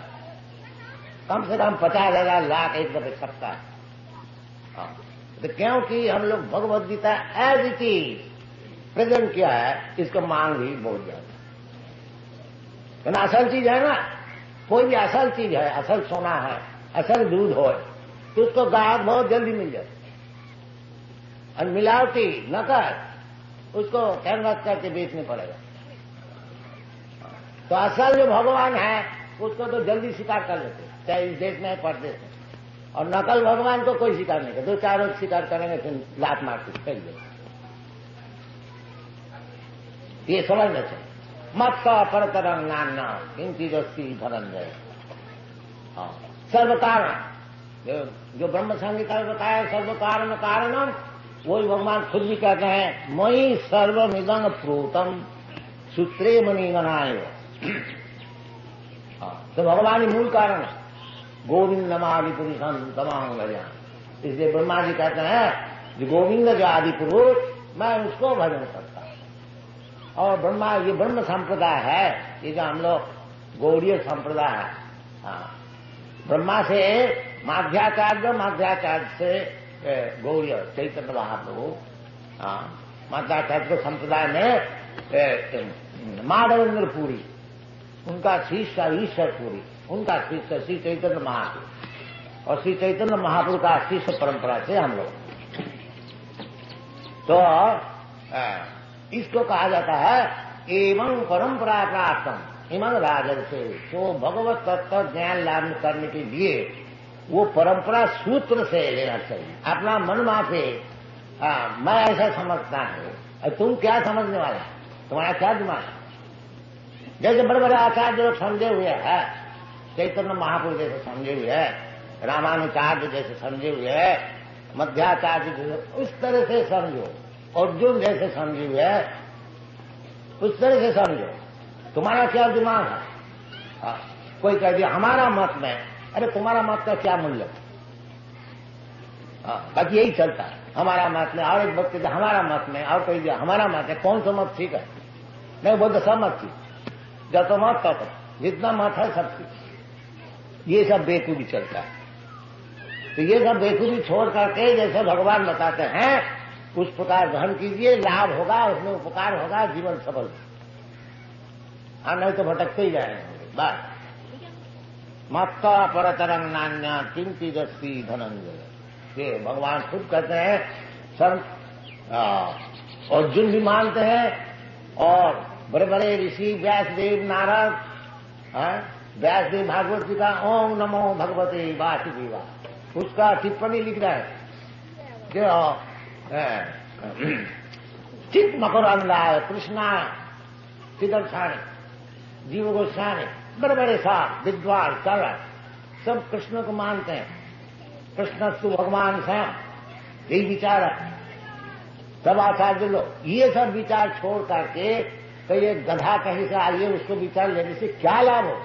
कम से कम 50,000 लाख एक दफे छपता है। तो क्योंकि हम लोग Bhagavad Gita as it is present किया है, इसका मांग भी बहुत ज्यादा। असल चीज है ना, कोई भी असल चीज है, असल सोना है, असल दूध हो तो उसको ग्राहक बहुत जल्दी मिल जाए। और मिलावटी नकल उसको कैनवास करके बेचने पड़ेगा। तो असल जो भगवान है उसको तो जल्दी स्वीकार कर लेते, चाहे इस देश में परदेश में। और नकल भगवान को कोई स्वीकार नहीं करता, 2-4 रोज स्वीकार करेंगे फिर लात मारते फेंक देंगे। ये समझना चाहिए। मत परतरंग नान्ना किंचित अस्ति धनंजय। सर्व कारण जो ब्रह्म संहिता में बताया सर्व कारण कारणम, वही भगवान खुद भी कहते हैं मयि सर्वमिदं प्रोतम सूत्रे मणि गणाय। तो भगवान ही मूल कारण है। गोविंदम आदि पुरुषम तमाम भजन। इसलिए ब्रह्मा जी कहते हैं जो गोविंद जो आदि पुरुष, मैं उसको भजन करता हूं। और ब्रह्मा ये ब्रह्म संप्रदाय है, ये जो हम लोग गौड़ीय संप्रदाय है, ब्रह्मा से माध्याचार्य से गौड़ीय चैतन्य महाप्रभु, माध्याचार्य को संप्रदाय में माधवेंद्र पुरी, उनका शिष्य ईश्वर पुरी, उनका शिष्य श्री चैतन्य महाप्रभु, और श्री चैतन्य महाप्रभु का शिष्य परंपरा से हम लोग। तो इसको कहा जाता है एवं परंपरा प्राप्तम इमं राजन से। तो भगवत तत्व ज्ञान लाभ करने के लिए वो परंपरा सूत्र से लेना चाहिए, अपना मन माफे। मैं ऐसा समझता हूं, तुम क्या समझने वाला, तुम्हारा क्या दिमाग। जैसे बड़े बड़े आचार्य लोग समझे हुए हैं, चैतन्य महापुरुष जैसे समझे हुए हैं, रामानुचार्य जैसे समझे हुए हैं, मध्याचार्य जैसे, उस तरह से समझो। अर्जुन जैसे समझे हुए हैं उस तरह से समझो। तुम्हारा क्या दिमाग है। कोई कह दिया हमारा मत में, अरे तुम्हारा मत का क्या मूल्य। बाकी यही चलता है, हमारा मत में, और एक वक्त हमारा मत में, और कोई दिया हमारा मत है। कौन सा मत ठीक है? नहीं बोलते सब मत ठीक, जब तो मत तक जितना मत है सब ठीक। ये सब बेकूफी चलता है। तो ये सब बेकूफी छोड़ करके जैसे भगवान बताते हैं उस प्रकार ग्रहण कीजिए, लाभ होगा, उसमें उपकार होगा, जीवन सफल। हाँ, नहीं तो भटकते ही जाएंगे। बस मत्ता परतरंग नान्या किंचिदस्ति धनंजय। ये भगवान खुद कहते हैं, संत अर्जुन भी मानते हैं और बड़े बड़े ऋषि व्यासदेव, नारद, व्यासदेव भागवत जी का ओम नमो भगवते वासुदेवाय, उसका टिप्पणी लिख रहा है जो चित मकरंदाय कृष्णा सिद्धर्षाणी जीव गोस्वामी, बड़े बड़े साहब विद्वान सरल सब कृष्ण को मानते हैं। कृष्णस्तु भगवान स्वयं, यही विचार है सब आचार्य लोग। ये सब विचार छोड़ करके तो ये गधा कहीं से आइए उसको विचार लेने से क्या लाभ हो?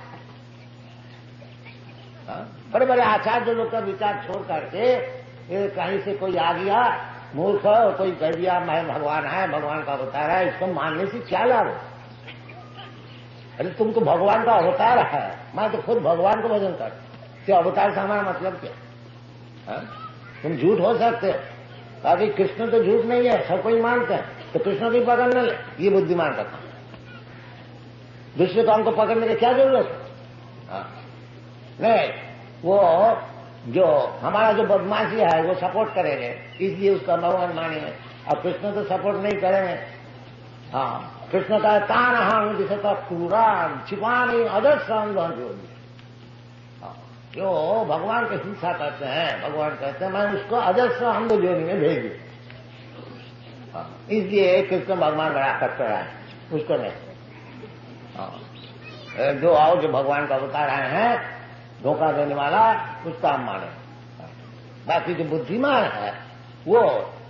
बड़े बड़े आचार्य लोग का विचार छोड़ करके कहीं से कोई आ गया मूर्ख हो, कोई कह दिया मैं भगवान है, भगवान का अवतार है, इसको मानने से क्या लाभ हो? अरे तुम तो भगवान का अवतार है, मैं तो खुद भगवान को भजन करती, तो अवतार से हमारा मतलब क्या? तुम झूठ हो सकते हो, ताकि कृष्ण तो झूठ नहीं है, सब कोई मानते हैं, तो कृष्ण की पकड़ न ले, ये बुद्धिमान का काम। दूसरे काम को पकड़ने की क्या जरूरत है? नहीं, वो जो हमारा जो बदमाशी है वो सपोर्ट करेंगे, इसलिए उसका भगवान मानेंगे, और कृष्ण तो सपोर्ट नहीं करेंगे। हाँ, कृष्ण का तान हम जिसे तो पुराण छिपाने अदर्शन जोड़ी, जो भगवान की हिंसा करते हैं, भगवान कहते हैं मैं उसको अजस्र अंध जोनी में भेज दूं, इसलिए कृष्ण भगवान बड़ा कट्टर है, उसको नहीं। जो आओ जो भगवान का अवतार आए हैं धोखा देने वाला, उसका हम माने। बाकी जो बुद्धिमान है वो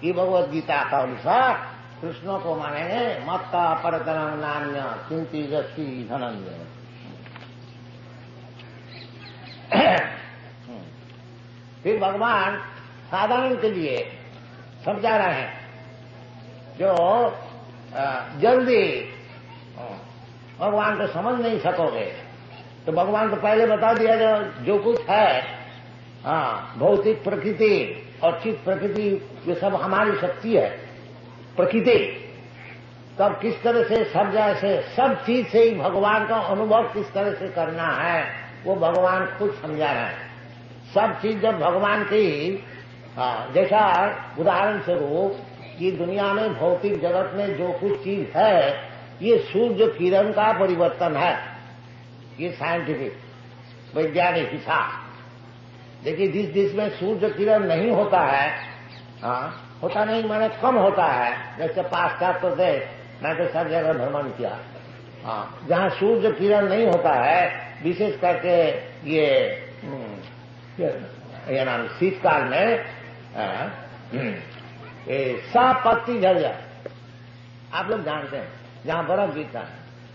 ये भगवत गीता का अनुसार कृष्ण को मानेंगे। मत्ता परतरंग नान्य किंचिदस्ति धनंजय। फिर भगवान साधारण के लिए समझा रहे हैं, जो जल्दी भगवान को समझ नहीं सकोगे तो भगवान को पहले बता दिया जो कुछ है, भौतिक प्रकृति और चित्त प्रकृति, ये सब हमारी शक्ति है। प्रकृति तब किस तरह से सब जैसे सब चीज से ही भगवान का अनुभव किस तरह से करना है वो भगवान खुद समझा रहे हैं। सब चीज जब भगवान की, जैसा उदाहरण स्वरूप ये दुनिया में भौतिक जगत में जो कुछ चीज है ये सूर्य किरण का परिवर्तन है, ये साइंटिफिक वैज्ञानिक हिसाब। देखिए जिस देश में सूर्य किरण नहीं होता है, होता नहीं माने कम होता है, जैसे पाश्चात्य देश, मैं तो सब जगह भ्रमण किया, जहाँ सूर्य किरण नहीं होता है, विशेष करके ये नाम शीतकाल में सब पत्ती झड़ जाए, आप लोग जानते हैं, जहाँ बर्फ गिरता है,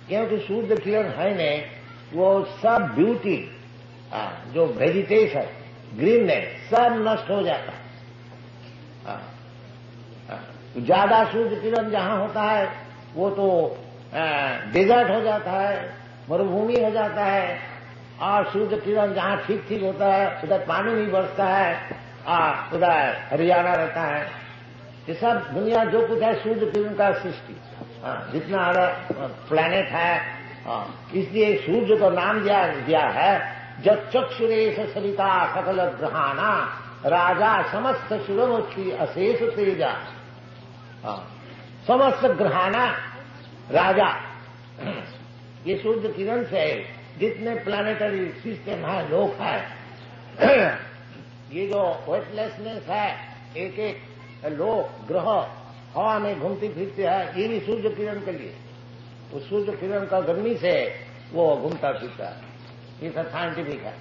क्योंकि सूर्य किरण है नहीं, वो सब ब्यूटी जो वेजिटेशन ग्रीननेस सब नष्ट हो जाता है। ज्यादा सूर्य किरण जहां होता है वो तो डेजर्ट हो जाता है, मरुभूमि हो जाता है, और सूर्य किरण जहां ठीक ठीक होता है उधर पानी नहीं बरसता है, उधर हरियाणा रहता है। ये सब दुनिया जो कुछ है सूर्य किरण का सृष्टि, जितना प्लैनेट है, इसलिए सूर्य को नाम दिया है जब चक्षुरेश सरिता सकल ग्रहाना राजा समस्त शिरोमुखी अशेष तेजा। समस्त ग्रहाना राजा, ये सूर्य किरण से जितने प्लानिटरी सिस्टम है, लोक है, ये जो वेटलेसनेस है, एक एक लोक ग्रह हवा में घूमती फिरती है, ये भी सूर्य किरण के लिए, उस सूर्य किरण का गर्मी से वो घूमता फिरता है, ये सब साइंटिफिक है।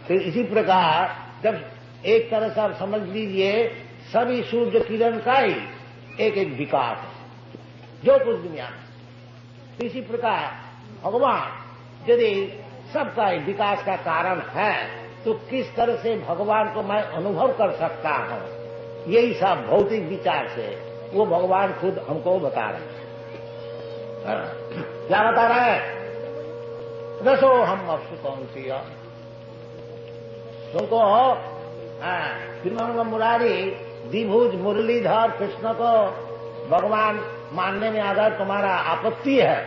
तो इसी प्रकार जब एक तरह से आप समझ लीजिए सभी सूर्य किरण का ही एक एक विकास है जो कुछ दुनिया में, तो इसी प्रकार भगवान यदि सबका विकास का कारण है तो किस तरह से भगवान को मैं अनुभव कर सकता हूं, यही सब भौतिक विचार से वो भगवान खुद हमको बता रहे हैं। क्या बता रहे हैं? रसो हम अप्सु कौन सी तुमको श्रीमंग मुरारी द्विभुज मुरलीधर कृष्ण को भगवान मानने में अगर तुम्हारा आपत्ति है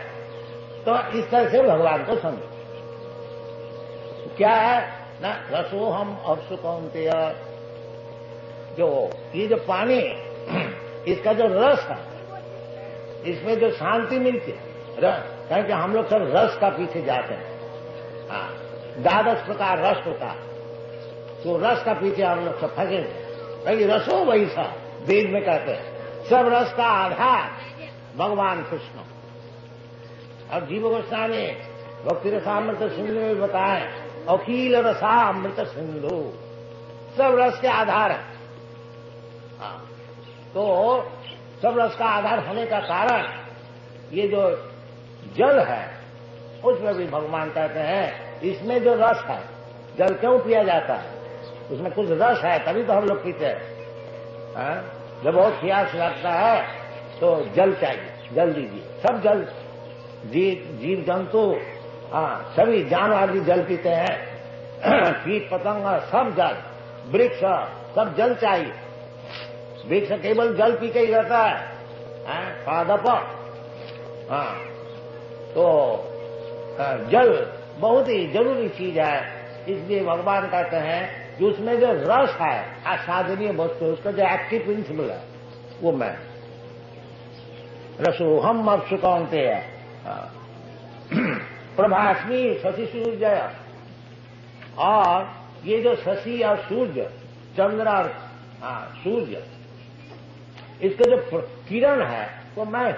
तो इस तरह से भगवान को समझो। क्या है ना, रसोहम अप्सुकौन्तेय, जो ये जो पानी इसका जो रस है, इसमें जो शांति मिलती है, क्योंकि हम लोग सब रस का पीछे जाते हैं। हाँ, 12 प्रकार रस होता है, तो रस का पीछे हम लोग सब फंसे हैं। रसो वही सा वेद में कहते हैं, सब रस का आधार भगवान कृष्ण। और जीव गोस्वामी भक्ति रसामृत सिंधु में बताए, अखिल रसामृत सिंधु, सब रस के आधार है। हाँ, तो सब रस का आधार होने का कारण ये जो जल है, उसमें भी भगवान कहते हैं इसमें जो रस है, जल क्यों पिया जाता है, उसमें कुछ रस है तभी तो हम लोग पीते हैं। जब बहुत प्यास लगता है तो जल चाहिए, जल दीजिए। सब जल, जीव जंतु, हाँ, सभी जानवर भी जल पीते हैं, कीट पतंग सब जल, वृक्ष सब जल चाहिए। वृक्ष केवल जल पी के ही रहता है, पादप। हाँ, तो जल बहुत ही जरूरी चीज है। इसलिए भगवान कहते हैं कि उसमें जो रस है, आसादनीय वस्तु, उसका जो एक्टिव प्रिंसिपल है, वो मैं रसोहम अप्सुकौन्तेय प्रभास्मी शशि सूर्य। और ये जो शशि और सूर्य, चंद्र और सूर्य, इसका जो किरण है वो मैं।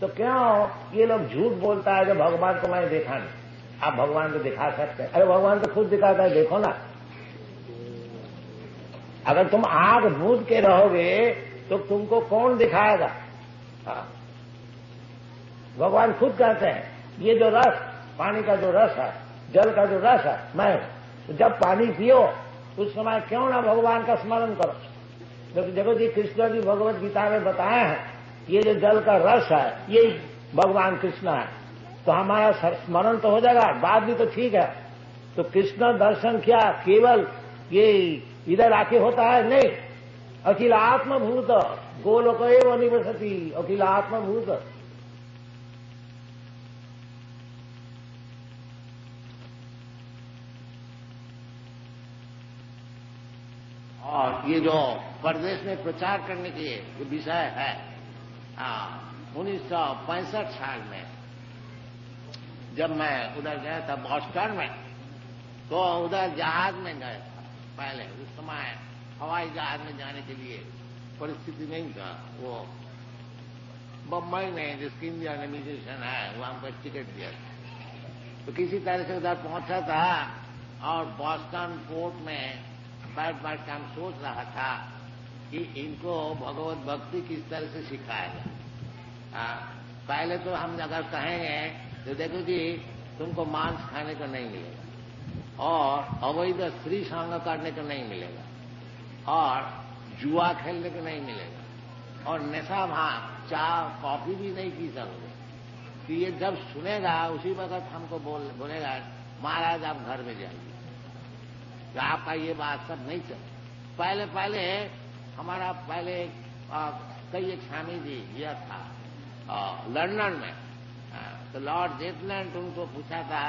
तो क्यों ये लोग झूठ बोलता है जब भगवान को मैंने देखा नहीं? आप भगवान को दिखा सकते हैं? अरे भगवान तो खुद दिखाता है, देखो ना। अगर तुम आग मूंद के रहोगे तो तुमको कौन दिखाएगा? हाँ, भगवान खुद कहते हैं ये जो रस, पानी का जो रस है, जल का जो रस है, मैं। तो जब पानी पियो उस समय क्यों ना भगवान का स्मरण करो। क्योंकि देखो जी, कृष्ण जी भगवत गीता में बताए हैं ये जो जल का रस है ये भगवान कृष्ण है। तो हमारा स्मरण तो हो जाएगा, बात भी तो ठीक है। तो कृष्ण दर्शन क्या केवल ये इधर आके होता है? नहीं, अखिल आत्मभूत गोलोक एव निवसति, अखिल आत्मभूत। और ये जो प्रदेश में प्रचार करने के जो विषय है, 1965 साल में जब मैं उधर गया था बॉस्टन में, तो उधर जहाज में गए था। पहले उस समय हवाई जहाज में जाने के लिए परिस्थिति नहीं था। वो बम्बई में जिसकी इंडियन इमिग्रेशन है वहां पर टिकट दिया था, तो किसी तरह से उधर पहुंचा था। और बॉस्टन पोर्ट में बैठ के हम सोच रहा था कि इनको भगवत भक्ति किस तरह से सिखाएगा। पहले तो हम अगर कहेंगे तो देखो जी, तुमको मांस खाने को नहीं मिलेगा, और अवैध स्त्री संग करने को नहीं मिलेगा, और जुआ खेलने को नहीं मिलेगा, और नशा भांग चाय कॉफी भी नहीं पी सकते। तो ये जब सुनेगा उसी वक्त हमको बोलेगा महाराज आप घर में जाइए, तो आपका ये बात सब नहीं चले। पहले हमारा कई एक स्वामी जी यह था लंदन में, तो लॉर्ड जेटलैंड उनको पूछा था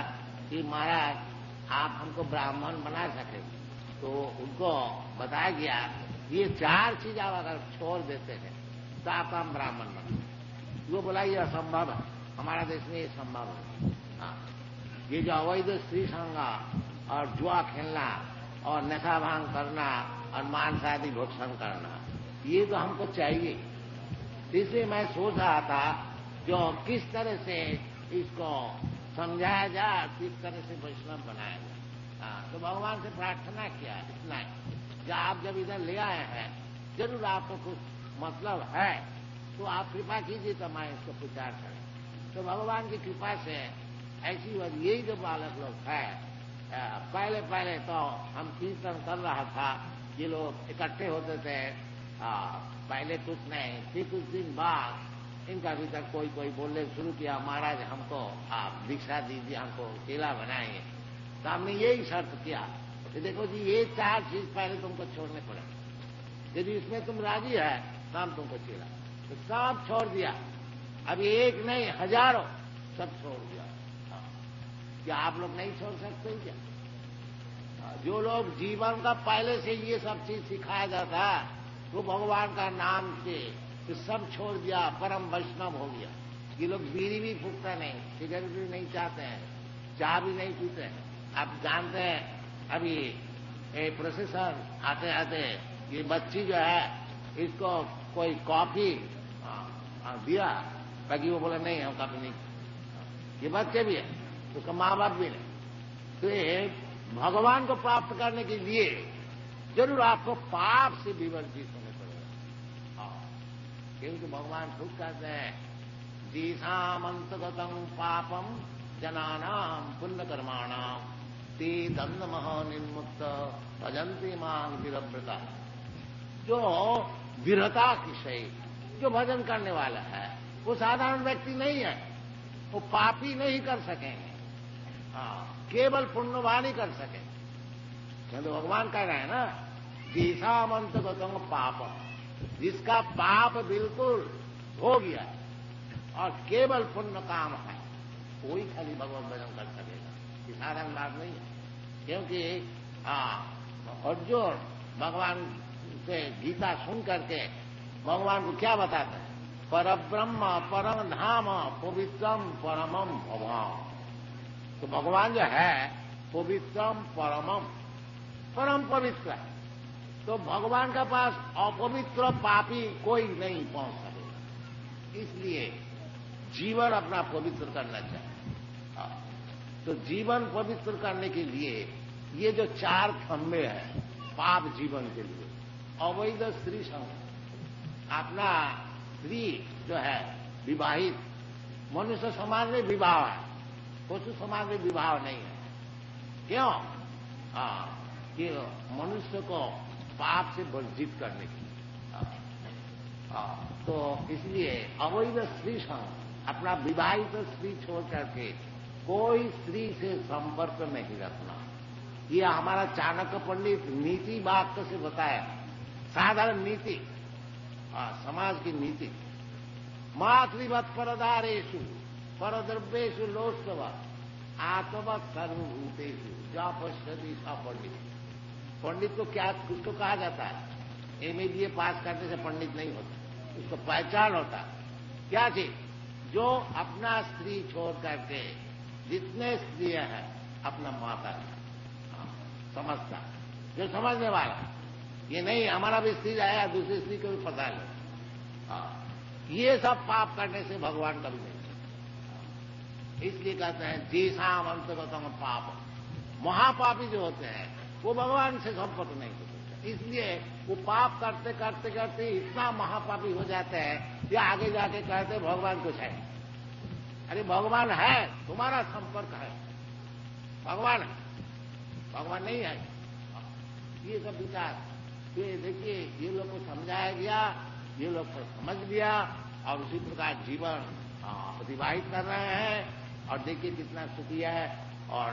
कि महाराज आप हमको ब्राह्मण बना सके, तो उनको बताया गया ये 4 चीज आप अगर छोड़ देते हैं तो आपका हम ब्राह्मण बना। वो बोला ये असंभव है, हमारा देश में ये संभव है। ये जो अवैध स्त्री संग और जुआ खेलना और नशा भांग करना और मांस आदि भक्षण करना, ये तो हमको चाहिए। इसलिए मैं सोच रहा था जो किस तरह से इसको समझाया जाए, किस तरह से वैष्णव बनाया जाए। तो भगवान से प्रार्थना किया इतना ही, जब आप जब इधर ले आए हैं जरूर आपको कुछ मतलब है तो आप कृपा कीजिए तो मैं इसको प्रचार करें। तो भगवान की कृपा से ऐसी बात, यही जो बालक लोग है, पहले तो हम कीर्तन कर रहा था, ये लोग इकट्ठे होते थे, पहले कुछ नहीं, फिर कुछ दिन बाद इनका भीतर कोई बोलने शुरू किया महाराज हमको आप दीक्षा दीजिए, हमको चेला बनाएंगे। तो हमने यही शर्त किया कि देखो जी ये 4 चीज पहले तुमको छोड़ने पड़े, यदि इसमें तुम राजी है तो हम तुमको चेला। तो सब छोड़ दिया। अब एक नहीं हजारों सब छोड़ दिया। क्या आप लोग नहीं छोड़ सकते क्या? जो लोग जीवन का पहले से ये सब चीज सिखाया जाता वो भगवान का नाम से तो सब छोड़ दिया, परम वैष्णव हो गया। ये लोग बीड़ी भी फूकते नहीं, सिगरेट भी नहीं चाहते हैं, चाय भी नहीं पीते हैं। आप जानते हैं अभी प्रोसेसर आते आते ये बच्ची जो है इसको कोई कॉफी दिया, बाकी वो बोला नहीं हम कॉफी नहीं। ये बच्चे भी है, उसका माँ बाप भी नहीं। तो ये भगवान को प्राप्त करने के लिए जरूर आपको पाप से विवर्जित होने पड़ेगा। क्योंकि भगवान खुद कहते हैं जीसामंतगतम पापम जनानाम पुण्य कर्माणाम ते दंड निर्मुक्त भजन्ते मां विरव्रता। जो विरता किसे जो भजन करने वाला है वो साधारण व्यक्ति नहीं है, वो पापी नहीं कर सकेंगे, केवल पुण्यवान ही कर सके। क्योंकि भगवान कह रहे हैं ना जीसामंतगतम पापम, जिसका पाप बिल्कुल हो गया और केवल पुण्य काम है कोई खाली भगवत भजन कर सकेगा। ये साधारण बात नहीं है। क्योंकि अर्जुन भगवान से गीता सुन करके भगवान को क्या बताते हैं? परब्रह्म परम धाम पवित्रम परमम भगवान। तो भगवान जो है पवित्रम परमम, परम पवित्र है। तो भगवान के पास अपवित्र पापी कोई नहीं पहुंच सकेगा। इसलिए जीवन अपना पवित्र करना चाहिए। तो जीवन पवित्र करने के लिए ये जो 4 खंबे हैं पाप जीवन के लिए, अवैध स्त्री संग, अपना स्त्री जो है विवाहित, मनुष्य समाज में विवाह है, पशु समाज में विवाह नहीं है। क्यों? कि मनुष्य को पाप से वर्जित करने के लिए। तो इसलिए अवैध स्त्री संग, अपना विवाहित स्त्री छोड़ करके कोई स्त्री से संपर्क नहीं रखना। ये हमारा चाणक्य पंडित नीति वाक्य से बताया, साधारण नीति, समाज की नीति। मातृवत परदारेषु परद्रव्येषु लोस्तव आत्मवत सर्वभूतेषु जा पश्यति सा पंडित। पंडित को क्या उसको कहा जाता है? MA पास करने से पंडित नहीं होता, उसको पहचान होता है। क्या चीज? जो अपना स्त्री छोड़ करके जितने स्त्रियां हैं अपना माता समझता, जो समझने वाला, ये नहीं हमारा भी स्त्री आया दूसरी स्त्री को भी पता नहीं। ये सब पाप करने से भगवान कभी नहीं। इसलिए कहते हैं जीसाम अंतगतम पाप। महापापी जो होते हैं वो भगवान से संपर्क नहीं हो सकते। इसलिए वो पाप करते करते करते इतना महापापी हो जाते हैं कि आगे जाके कहते भगवान कुछ है। अरे भगवान है, तुम्हारा संपर्क है, भगवान है, भगवान नहीं है। ये सब विचार ये देखिए, ये लोग को समझाया गया, ये लोग को समझ लिया और उसी प्रकार जीवन अतिवाहित कर रहे हैं। और देखिए कितना सुखी है। और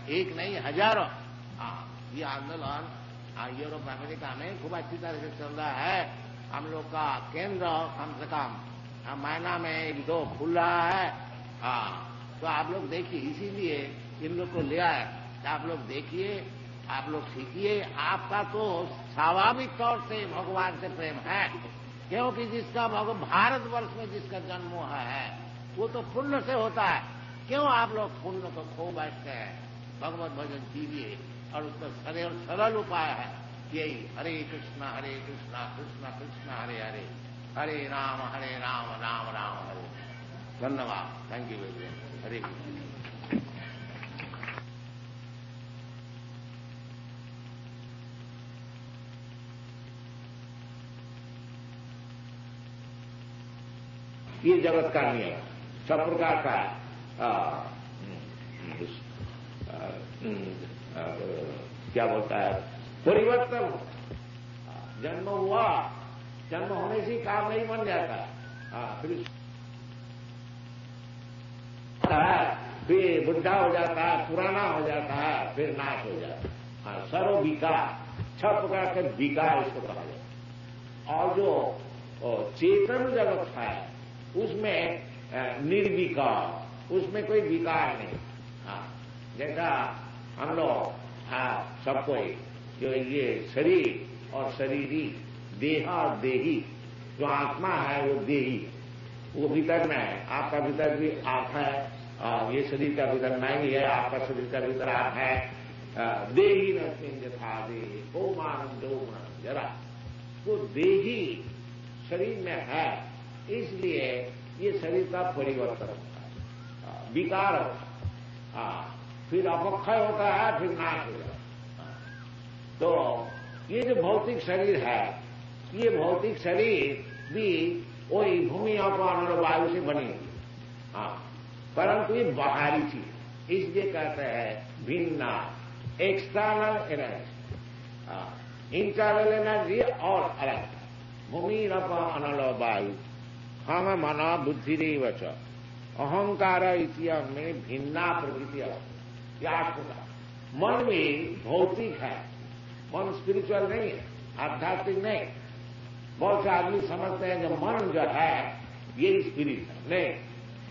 एक नहीं हजारों ये आंदोलन यूरोप अमेरिका में खूब अच्छी तरह से चल रहा है। हम लोग का केंद्र कम से कम महीना में 1-2 खुल रहा है। तो आप लोग देखिए, इसीलिए इन लोग को ले आए। आप लोग देखिए, आप लोग सीखिए। आपका तो स्वाभाविक तौर से भगवान से प्रेम है, क्योंकि जिसका भारतवर्ष में जिसका जन्म हुआ है वो तो पुण्य से होता है। क्यों आप लोग पुण्य को खो बैठते हैं? भगवत भजन कीजिए और उसका सरल उपाय है यही, हरे कृष्णा कृष्ण कृष्ण हरे हरे, हरे राम राम राम हरे। धन्यवाद। Thank you very much. Hare Krishna. ये जगत का नियम सब प्रकार का क्या बोलता है परिवर्तन। जन्म हुआ, जन्म होने से काम नहीं बन जाता। फिर बुढ़ा हो जाता है, पुराना हो जाता है, फिर नाश हो जाता है। सर्व विकार, 6 प्रकार के विकार इसको कहा जाता है। और जो चेतन जगत है उसमें निर्विकार, उसमें कोई विकार नहीं। हाँ, जैसा हम लोग सब कोई जो ये शरीर और शरीरी, देह और देही, जो आत्मा है वो देही, वो भीतर में है। आपका भीतर भी आप है, ये शरीर का भीतर नहीं है, आपका शरीर का भीतर आप है। देही नस्मिन् यथा देहे कौमारं यौवनं जरा, वो देही शरीर में है, इसलिए ये शरीर का परिवर्तन होता है, विकार होता है, फिर अपक्षय होता है, फिर नाश हो जाता है। तो ये जो भौतिक शरीर है, ये भौतिक शरीर भी वही भूमि और वायु से बनी हुई, परंतु ये बाहरी चीज, इसलिए कहते हैं भिन्ना, एक्सटर्नल एनर्जी, इंटरनल एनर्जी और अलग। भूमि अनल वायु हम मना बुद्धि रेवच अहंकार इतिहास में भिन्ना प्रकृति याद होगा। मन भी भौतिक है, मन स्पिरिचुअल नहीं है, आध्यात्मिक नहीं। बहुत से आदमी समझते हैं कि मन जो है ये स्पिरिट है, नहीं।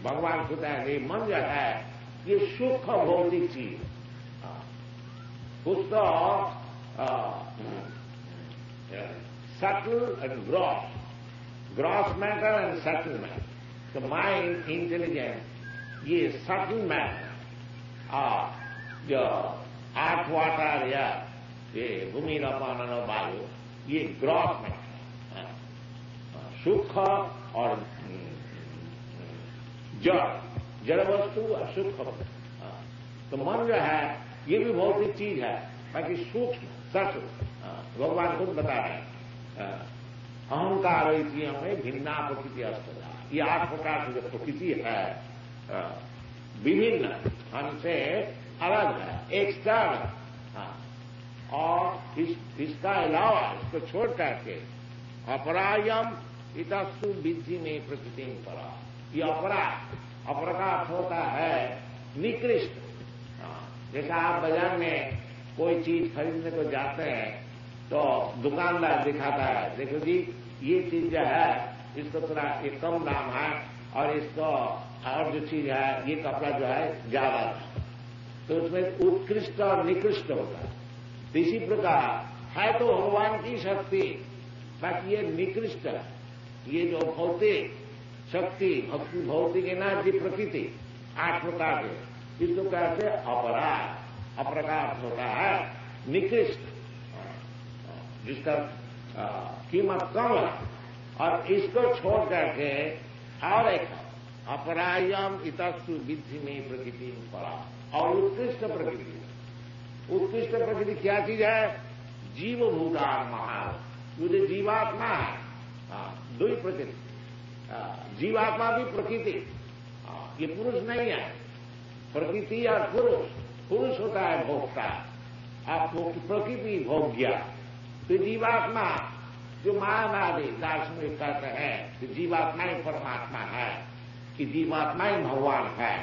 भगवान कहता है ये मन जो है ये सुख भौतिक चीज, कुछ तो subtle and gross matter and subtle matter. The mind, intelligence, ये subtle matter, जो earth, water, ये भूमि अपान वायु, ये ग्रॉस मैटर, सुख और जड़ वस्तु और सुख। तो मन जो है ये भी भौतिक चीज है, बाकी सूक्ष्म सच भगवान खुद बता रहे हैं। अहंकार में भिन्ना प्रकृति अस्पता, ये 8 प्रकार की जो प्रकृति है विभिन्न, हमसे अलग है, एक्सटर्नल। और इसका अलावा, इसको छोड़ करके अपरायम इतस्तु विद्धि में प्रकृति में परा, ये अपर का अर्थ होता है निकृष्ट। जैसा आप बाजार में कोई चीज खरीदने को जाते हैं तो दुकानदार दिखाता है, देखो जी ये चीज जो है इसको थोड़ा ये कम दाम है, और इसको और जो चीज है ये कपड़ा जो है ज्यादा है, तो उसमें उत्कृष्ट और निकृष्ट होता है। तो इसी प्रकार है तो भगवान की शक्ति, बाकी ये निकृष्ट है। ये जो भौतिक शक्ति, भौतिक एनर्जी, प्रकृति 8 प्रकार के, इसको कहते हैं अपराध। अप्रकार होता है निकृष्ट, जिसका कीमत कम है, और इसको छोड़ करके और एक अपरायम इतस्तु विद्धि में प्रकृति परा, और उत्कृष्ट प्रकृति। उत्कृष्ट प्रकृति क्या चीज है? जीव भूतान महा, जो जीवात्मा है, दो ही प्रकृति। जीवात्मा भी प्रकृति, ये पुरुष नहीं है। प्रकृति और पुरुष होता है भोक्ता, आपको प्रकृति भोग्या। तो जीवात्मा जो मायावादी दार्शनिक कहते हैं कि जीवात्मा ही परमात्मा है, कि जीवात्मा ही भगवान है,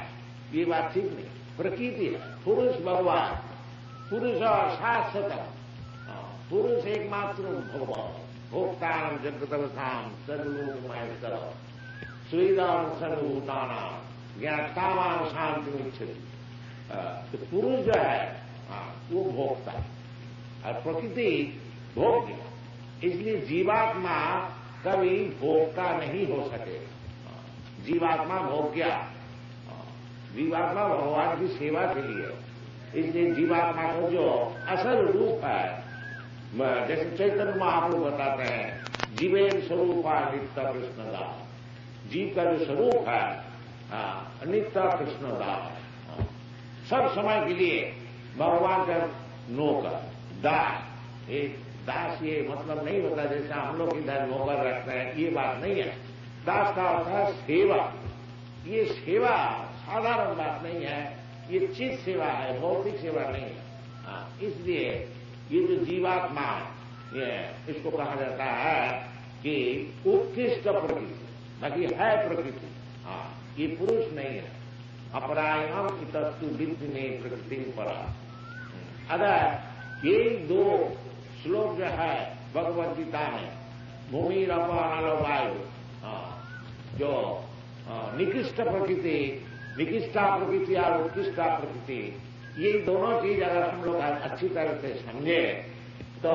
ये बात ठीक नहीं। प्रकृति है, पुरुष भगवान, पुरुष और शाश्वत, पुरुष एकमात्र भगवान। भोक्तान जगतवसाम सर्वलोकमहेश्वर सुविधान सर्वभूतानां ज्ञातावान शांति इच्छति। तो पुरुष जो है वो भोक्ता और प्रकृति भोग्य, इसलिए जीवात्मा कभी भोक्ता नहीं हो सके। जीवात्मा भोग्या, जीवात्मा भगवान की सेवा के लिए, इसलिए जीवात्मा को जो असल रूप है, जैसे चैतन्य महाप्रभु बताते हैं, जीवेन स्वरूपा नित्य कृष्णदास, जीव का जो स्वरूप है नित्य कृष्णदास, सब समय के लिए भगवान का नौकर, दास। एक दास ये मतलब नहीं होता जैसा हम लोग इधर नौकर रखते हैं, ये बात नहीं है। दास का अर्थ है सेवा। ये सेवा साधारण बात नहीं है, ये चित सेवा है, भौतिक सेवा नहीं है। इसलिए ये जो जीवात्मा ये इसको कहा जाता है कि उत्कृष्ट प्रकृति, बाकी है प्रकृति, ये पुरुष नहीं है। अपरायम इतस्तु विद्धि में प्रकृति परा। अगर ये 2 श्लोक जो है भगवद गीता में, भूमि अपान वायु, जो निकृष्ट प्रकृति विकिष्टा प्रकृति और उत्कृष्टा प्रकृति, ये दोनों चीज अगर हम लोग अच्छी तरह से समझे तो